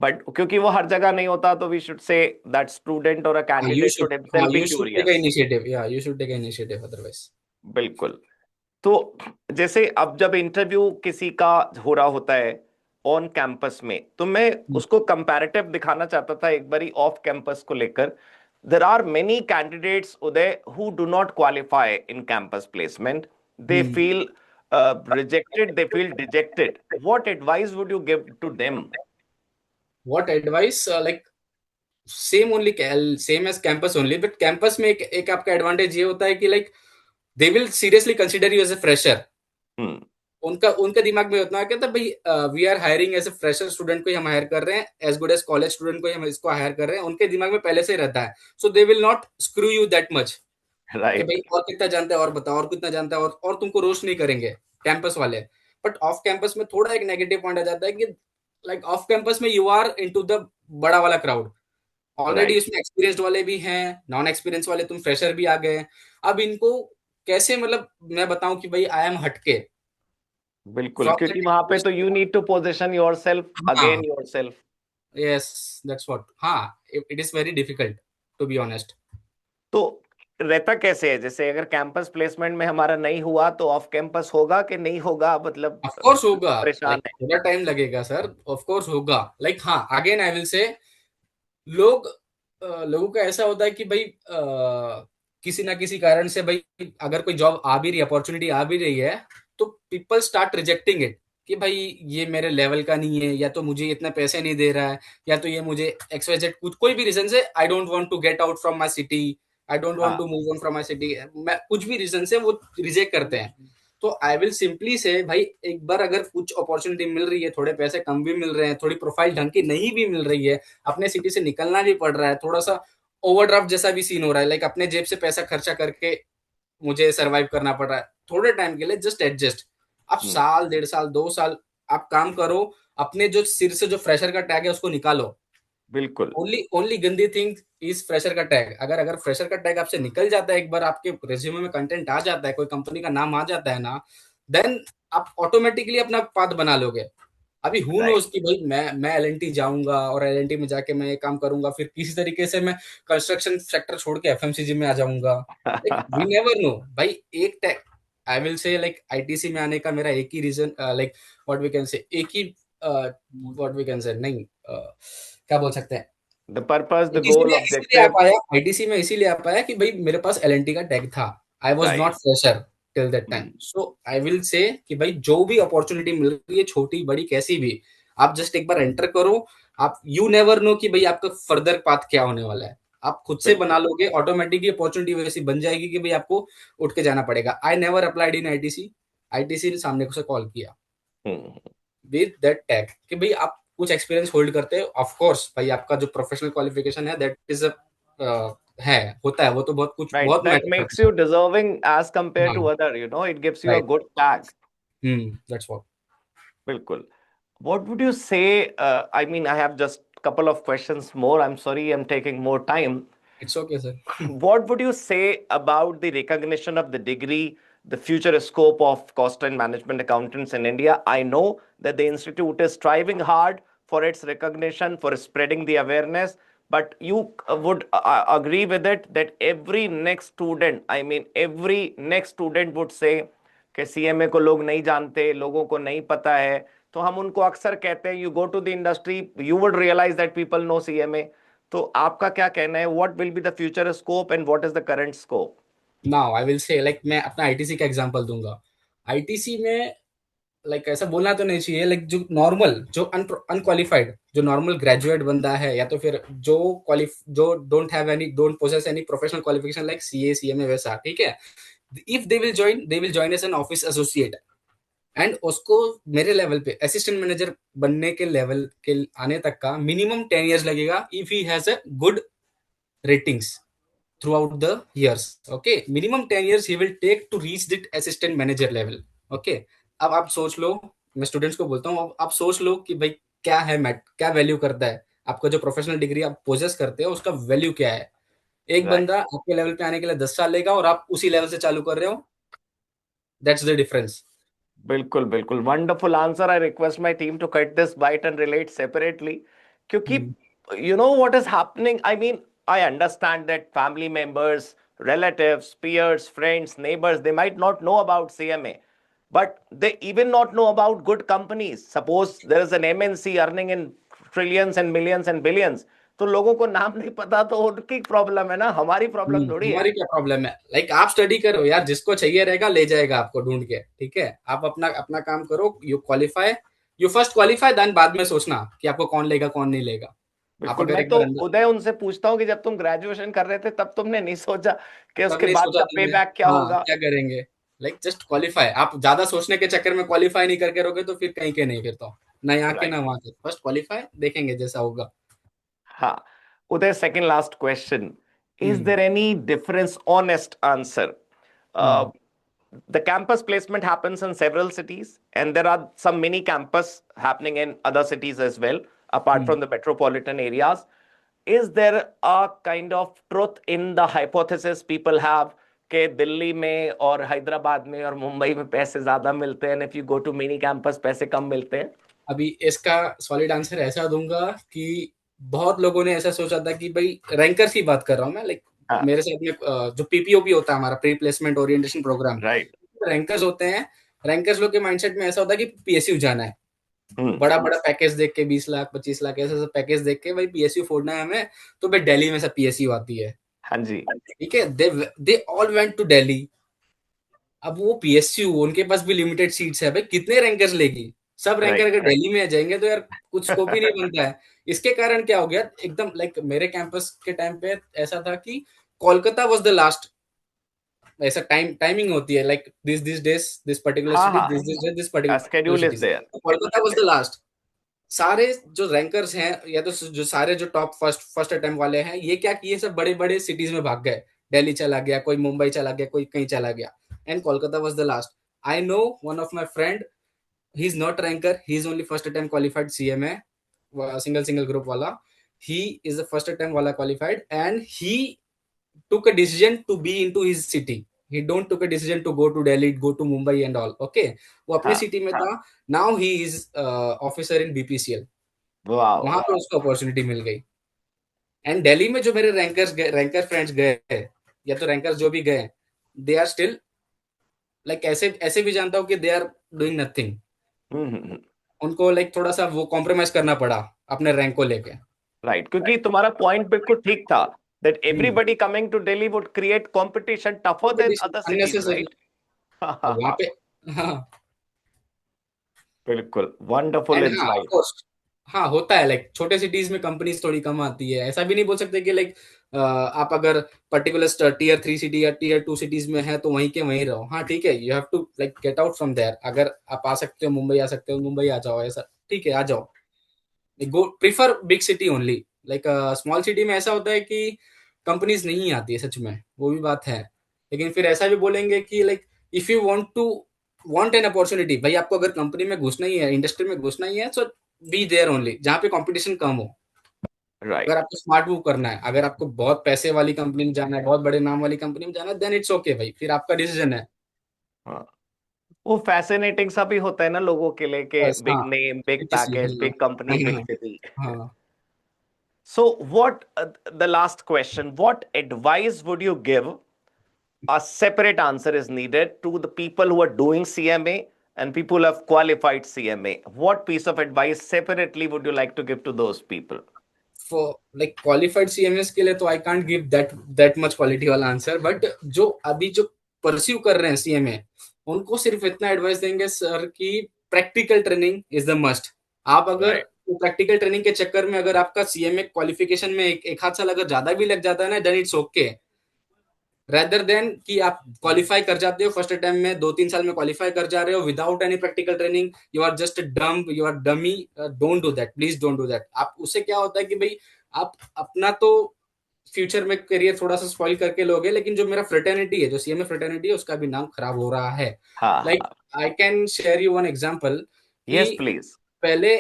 बट क्योंकि वो हर जगह नहीं होता, तो we should say that student और अ हाँ यू कैंडिडेट शुड शुड हाँ himself be you should take curious. Initiative, या you should take initiative otherwise. बिल्कुल. तो जैसे अब जब इंटरव्यू किसी का हो रहा होता है ऑन कैंपस में, तो मैं उसको कंपैरेटिव दिखाना चाहता था एक बारी ऑफ कैंपस को लेकर. देर आर मेनी कैंडिडेट्स उदय who do not qualify in campus placement. They feel rejected, they feel dejected. What advice would you give to them? What advice, same only, same as campus only, but campus में एक आपका advantage ये होता है कि they will seriously consider you as a fresher. Hmm. उनका उनका दिमाग में उतना क्या था, भाई we are hiring as a fresher student को ही हम हायर कर रहे हैं, as good as college student को ही हम इसको हायर कर रहे हैं, उनके दिमाग में पहले से ही रहता है। So they will not screw you that much, कि भाई राइट. और कितना जानता है और बताओ, और कितना जानता है, और तुमको रोस्ट नहीं करेंगे कैंपस वाले। बट ऑफ कैंपस में थोड़ा एक नेगेटिव पॉइंट आ जाता है कि ऑफ कैंपस में यू आर इनटू द बड़ा वाला क्राउड, ऑलरेडी राइट. उसमें एक्सपीरियंस्ड वाले भी हैं, नॉन एक्सपीरियंस वाले, तुम फ्रेशर भी आ गए। अब इनको कैसे, मैं बताऊं कि भाई आई एम हटके बिल्कुल, फ्रॉम क्योंकि वहां पे तो you need to position yourself that. Again yourself. Yes, that's what, हाँ, it is very difficult to be honest. तो रहता कैसे है, जैसे अगर कैंपस प्लेसमेंट में हमारा नहीं हुआ तो ऑफ कैंपस होगा कि नहीं होगा, मतलब ऑफ कोर्स होगा, परेशान है? थोड़ा टाइम लगेगा सर, ऑफ कोर्स होगा। हाँ अगेन आई विल से, लोगों का ऐसा होता है कि भाई किसी ना किसी कारण से भाई अगर कोई जॉब आ भी रही है, अपॉर्चुनिटी आ भी रही है, तो पीपल स्टार्ट रिजेक्टिंग इट कि भाई ये मेरे लेवल का नहीं है, या तो मुझे इतने पैसे नहीं दे रहा है, या तो ये मुझे XYZ कुछ कोई भी रीजन से I don't want to get out from my city, I don't want हाँ, to move on from my city, मैं कुछ भी रीजन से वो रिजेक्ट करते हैं। तो आई विल सिंपली से भाई एक बार अगर कुछ अपॉर्चुनिटी मिल रही है, थोड़े पैसे कम भी मिल रहे हैं, थोड़ी प्रोफाइल ढंग की नहीं भी मिल रही है, अपने सिटी से निकलना भी पड़ रहा है, थोड़ा सा ओवरड्राफ्ट जैसा भी सीन हो रहा है, लाइक अपने जेब से पैसा खर्चा करके मुझे सरवाइव करना पड़ रहा है थोड़े टाइम के लिए, जस्ट एडजस्ट। आप हम्म, साल 1.5 साल 2 साल आप काम करो, अपने जो सिर से जो फ्रेशर का टैग है उसको निकालो। बिल्कुल। ओनली ओनली गंदी थिंग इज फ्रेशर का टैग। अगर अगर फ्रेशर का टैग आपसे निकल जाता है, एक बार आपके रेज्यूमे में कंटेंट आ जाता है, कोई कंपनी का नाम आ जाता है ना, देन आप ऑटोमेटिकली अपना पाथ बना लोगे। अभी हु राइट। नोस कि भाई मैं एलएनटी जाऊंगा और एलएनटी में जाके मैं ये काम करूंगा, फिर किसी तरीके से मैं कंस्ट्रक्शन सेक्टर छोड़ के एफएमसीजी में आ जाऊंगा। लाइक वी नेवर नो भाई। एक tag I will say like ITC में आने का मेरा एक ही reason, like what we can say, एक ही व्हाट वी कैन से नहीं, क्या बोल सकते हैं, द पर्पस, द आईटीसी गोल, में इसीलिए आ ऑब्जेक्टिव। पाया, आईटीसी में इसीलिए आ पाया कि भाई मेरे पास एलएनटी का टैग था। आई was not right. Fresher till that time. So I will से कि भाई जो भी अपॉर्चुनिटी मिल रही है, छोटी बड़ी कैसी भी, आप जस्ट एक बार एंटर करो। आप यू नेवर नो कि भाई आपका फर्दर पाथ क्या होने वाला है। आप खुद से बना बिल्कुल। लोगे, ऑटोमेटिकली अपॉर्चुनिटी वैसी बन जाएगी कि भाई आपको उठ के जाना पड़ेगा। I never applied in ITC, ITC ने सामने से कॉल किया हम्म। विद दैट टैग कि भाई आप कुछ एक्सपीरियंस होल्ड करते हो, ऑफ कोर्स भाई आपका जो प्रोफेशनल क्वालिफिकेशन है दैट इज है, होता है वो तो बहुत कुछ Right. बहुत That मैटर makes करता you deserving as है। compared हाँ, to other, it gives you a right. good tag. That's what. बिल्कुल। What would you say? I mean, I have just couple of questions more. I'm sorry, I'm taking more time. It's okay sir. What would you say about the recognition of the degree, the future scope of cost and management accountants in India? I know that the institute is striving hard for its recognition, for spreading the awareness, but you would agree with it that every next student, I mean, every next student would say कि CMA को लोग नहीं जानते, लोगों को नहीं पता है। तो हम उनको अक्सर कहते हैं, you go to the industry, you would realise that people know CMA. तो आपका क्या कहना है, what will be the future scope and what is the current scope? Now I will say like मैं अपना आईटीसी का एग्जांपल दूंगा। ITC में लाइक ऐसा बोलना तो नहीं चाहिए, लाइक जो नॉर्मल जो अनक्वालिफाइड जो नॉर्मल ग्रेजुएट बंदा है, या तो फिर जो don't possess any professional qualification like CA CMA वैसा, ठीक है, if they will join as an office associate, and उसको मेरे लेवल पे असिस्टेंट मैनेजर बनने के लेवल के आने तक का मिनिमम 10 years लगेगा, if he has a good ratings throughout the years. Okay, minimum 10 years he will take to reach that assistant manager level. Okay, अब आप सोच लो, मैं स्टूडेंट्स को बोलता हूँ, अब आप सोच लो कि भाई क्या है मैट, क्या वैल्यू करता है आपका जो प्रोफेशनल डिग्री आप पोजेस करते हो, उसका वैल्यू क्या है। एक राइट। बंदा आपके लेवल पे आने के लिए 10 साल लेगा और आप उसी लेवल से चालू कर रहे हो, दैट्स द डिफरेंस। बिल्कुल बिल्कुल, wonderful answer. I request my team to cut this bite and relate separately, क्योंकि you know what is happening. I mean, I understand that family members, relatives, peers, friends, neighbors, they might not know about CMA, but they even not know about good companies. Suppose there is an MNC earning in trillions and millions and billions, तो लोगों को नाम नहीं पता, तो उनकी problem है ना, हमारी प्रॉब्लम थोड़ी है। हमारी क्या प्रॉब्लम है, लाइक आप स्टडी करो यार, जिसको चाहिए रहेगा ले जाएगा आपको ढूंढ के, ठीक है, आप अपना अपना काम करो, you qualify, you first qualify, then बाद में सोचना कि आपको कौन लेगा कौन नहीं लेगा। आप बिल्कुल। अगर मैं एक तो बार अंदर, उदय उनसे पूछता हूँ कि जब तुम ग्रेजुएशन कर रहे थे तब तुमने नहीं सोचा कि तब उसके नहीं बाद सोचा का पे तुमने, बैक क्या हाँ होगा? क्या करेंगे, लाइक जस्ट क्वालिफाई। आप ज्यादा सोचने के चक्कर में क्वालिफाई नहीं करके रहोगे तो फिर कहीं के नहीं, फिर तो ना यहाँ के राइट। ना वहां के, फर्स्ट क्वालिफाई, देखेंगे जैसा होगा। हाँ। Uday, second last question, is hmm. There any difference, honest answer? Hmm. The campus placement happens in several cities, and there are some mini campus happening in other cities as well, apart hmm. from the metropolitan areas. Is there a kind of truth in the hypothesis people have कि दिल्ली में और हैदराबाद में और मुंबई में पैसे ज्यादा मिलते हैं, and if you go to mini campus पैसे कम मिलते हैं? अभी इसका सॉलिड आंसर ऐसा दूंगा कि बहुत लोगों ने ऐसा सोचा था कि भाई रैंकर्स की बात कर रहा हूँ मैं, लाइक हाँ। मेरे साथ में जो पीपीओपी होता है हमारा, pre placement orientation programme, right. Rankers होते हैं। रैंकर्स लोग के माइंडसेट में ऐसा होता है कि पीएसयू जाना है, हम्म। बड़ा बड़ा पैकेज देख के 20 लाख 25 लाख ऐसा पैकेज देख के भाई पीएसयू फोड़ना है हमें, तो भाई दिल्ली में सब पीएसयू आती है। हाँ जी। ठीक है, they all went to Delhi. अब वो पीएसयू, उनके पास भी लिमिटेड सीट्स है भाई, कितने रैंकर्स लेगी? सब रैंकर राइट। अगर दिल्ली में आ जाएंगे तो यार कुछ स्कोप ही नहीं बनता है। इसके कारण क्या हो गया, एकदम लाइक मेरे कैंपस के टाइम पे ऐसा था कि कोलकाता वाज द लास्ट। ऐसा टाइमिंग होती है like this days this particular हाँ सिटी, हाँ, this particular schedule is cities. There. Kolkata was the last. सारे जो रैंकर्स हैं, या तो जो सारे जो टॉप फर्स्ट फर्स्ट अटेम्प्ट वाले हैं, ये क्या किए, सब बड़े बड़े सिटीज में भाग गए। दिल्ली चला गया, कोई मुंबई चला गया, कोई कहीं चला गया, and Kolkata was the last. I know one of my friend, he is not ranker, he is only first attempt qualified CMA, single group वाला। He is the first attempt वाला qualified, and he took a decision to be into his city. He don't took a decision to go to Delhi, go to Mumbai and all. Okay, वो अपने हाँ। City में था। Now he is officer in BPCL. Wow. वहां पे उसको opportunity मिल गई। And Delhi में जो मेरे रैंकर फ्रेंड्स गए, या तो रैंकर्स जो भी गए, दे आर स्टिल लाइक, ऐसे ऐसे भी जानता हूँ कि दे आर डूइंग नथिंग। हम्म। उनको लाइक थोड़ा सा वो कॉम्प्रोमाइज करना पड़ा अपने रैंक को लेके। राइट, क्योंकि तुम्हारा पॉइंट बिल्कुल ठीक था, that hmm, everybody coming to Delhi would create competition tougher than competition other cities, unnecessary. Right? वहां पे, हाँ। बिल्कुल, वंडरफुल एंड हाँ, ऑफ इनसाइट। कोर्स, हाँ होता है लाइक छोटे सिटीज में कंपनीज थोड़ी कम आती है, ऐसा भी नहीं बोल सकते कि लाइक आप अगर पर्टिकुलर टीयर 3 सिटी या टीयर 2 सिटीज में है तो वहीं के वहीं रहो। हाँ ठीक है, you have to like get out from there. अगर आप आ सकते हो मुंबई, आ सकते हो मुंबई आ जाओ, ऐसा ठीक है, आ जाओ। Go prefer big city only. Like small city में ऐसा होता है कि कंपनीज नहीं आती है सच में, वो भी बात है। लेकिन फिर ऐसा भी बोलेंगे कि like if you want an opportunity, भाई आपको अगर कंपनी में घुसना ही है, इंडस्ट्री में घुसना ही है, सो बी देयर ओनली जहाँ पे कंपटीशन कम हो। अगर राइट। आपको स्मार्ट मूव करना है, अगर आपको बहुत पैसे वाली कंपनी में जाना है, बहुत बड़े नाम वाली कंपनी में जाना है, देन इट्स ओके भाई, फिर आपका डिसीजन है। हाँ, वो फैसिनेटिंग सा भी होता है ना लोगों के लिए, कि बस हाँ, बिग नेम, बिग इसी, पैकेज, बिग कंपनी, बिग हाँ, सिटी। हाँ। So, what the last question? What advice would you give? A separate answer is needed to the people who are doing CMA and people who have qualified CMA. What piece of advice separately would you like to give to those people? For like qualified CMS के लिए तो I can't give that much quality वाला answer, but जो अभी जो pursue कर रहे हैं सीएमए, उनको सिर्फ इतना एडवाइस देंगे सर कि practical training is the must. आप अगर Right. प्रैक्टिकल ट्रेनिंग के चक्कर में अगर आपका सीएमए क्वालिफिकेशन में एक हाथ साल अगर ज्यादा भी लग जाता है ना, then it's okay. Rather than कि आप क्वालिफाई कर जाते हो फर्स्ट अटेम्प्ट में, 2-3 साल में क्वालिफाई कर जा रहे हो without any practical training, you are just dumb, you are dummy. Don't do that, please don't do that. आप उससे क्या होता है कि भाई आप अपना तो फ्यूचर में करियर थोड़ा सा स्पॉइल करके लोगे, लेकिन जो मेरा फ्रेटर्निटी है, जो सीएमए फ्रेटर्निटी है, उसका भी नाम खराब हो रहा है। हाँ लाइक हाँ। I can share you one example कि Yes, please. पहले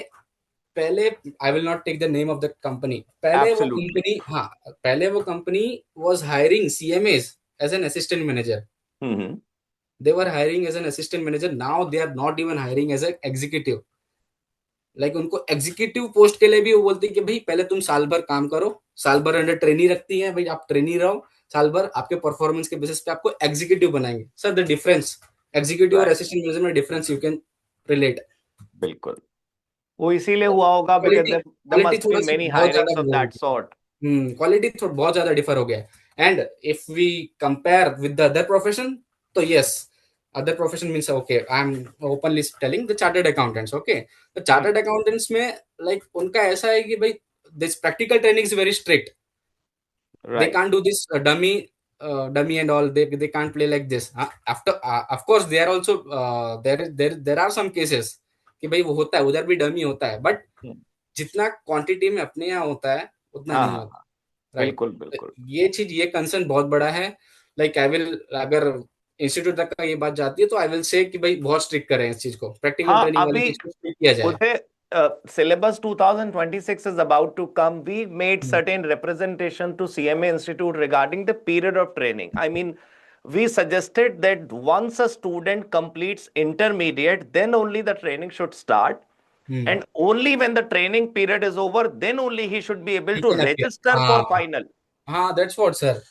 पहले I will not take the name of the company. Absolutely. पहले वो company was hiring CMAs as an assistant manager. Hmm. they were hiring as an assistant manager, now they are not even hiring as an executive। Like उनको executive post के लिए भी वो बोलती है कि भाई पहले तुम साल भर काम करो, साल भर अंडर ट्रेनी रखती है, भाई आप ट्रेनी रहो, साल भर आपके परफॉर्मेंस के बेसिस पे आपको एग्जीक्यूटिव बनाएंगे। सर द डिफरेंस, एग्जीक्यूटिव और Right. असिस्टेंट मैनेजर में डिफरेंस यू कैन रिलेट। बिल्कुल, वो इसीलिए हुआ होगा because quality there quality must be थोड़ा सा many बहुत ज्यादा hirings of वो that sort. क्वालिटी थोड़ा बहुत ज्यादा डिफर हो गया है। And if we compare with the other profession, तो yes, other profession means okay, I am openly telling the chartered accountants. Okay, तो Hmm. चार्टर्ड अकाउंटेंट्स में लाइक उनका ऐसा है कि भाई this practical training is very strict. they Right. can't do this dummy and all, they can't play like this। after of course they are also there are some cases कि भाई वो होता है, उधर भी डमी होता है, बट Hmm. जितना क्वांटिटी में अपने यहाँ होता है उतना हाँ नहीं हाँ, होता। राइट, बिल्कुल बिल्कुल। ये चीज, ये कंसर्न बहुत बड़ा है। लाइक आई विल, अगर इंस्टीट्यूट तक का ये बात जाती है तो आई विल से कि भाई बहुत स्ट्रिक्ट करें इस चीज को, प्रैक्टिकल हाँ, ट्रेनिंग वाली अभी चीज को स्ट्रिक्ट किया जाए। उदय, syllabus 2026 is about to come. We made certain representation to CMA Institute regarding the period of training. I mean, we suggested that once a student completes intermediate, then only the training should start. Hmm, And only when the training period is over, then only he should be able ठीक to है ना फिर, register हाँ, for final. हाँ that's what sir.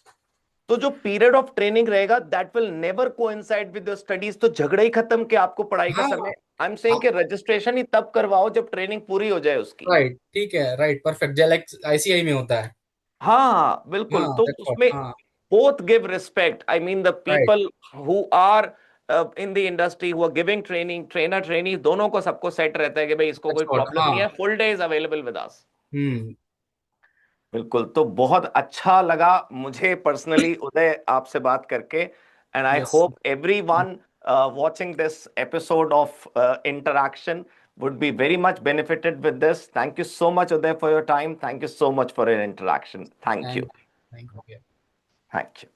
तो जो period of training रहेगा, that will never coincide with your studies. तो झगड़ा ही खत्म कि आपको पढ़ाई का हाँ, समय। आई एम सेइंग कि रजिस्ट्रेशन ही तब करवाओ जब ट्रेनिंग पूरी हो जाए उसकी। राइट, ठीक है, राइट, परफेक्ट, लाइक आईसीआई में होता है। हाँ बिल्कुल, हाँ, तो दैट्स व्हाट। उसमें हाँ, both give respect. I mean, the right, people who are in the industry who are giving training, trainer, trainee, दोनों को सबको सेट रहता है कि भाई इसको दैट्स कोई व्हाट। प्रॉब्लम नहीं हाँ, है, full day is available with us. हुँ, बिल्कुल, तो बहुत अच्छा लगा मुझे पर्सनली उदय आपसे बात करके, and I yes. Hope everyone watching this episode of interaction would be very much benefited with this. Thank you so much, Uday, for your time. Thank you so much for your interaction. Thank you. Thank you, thank you. Thank you.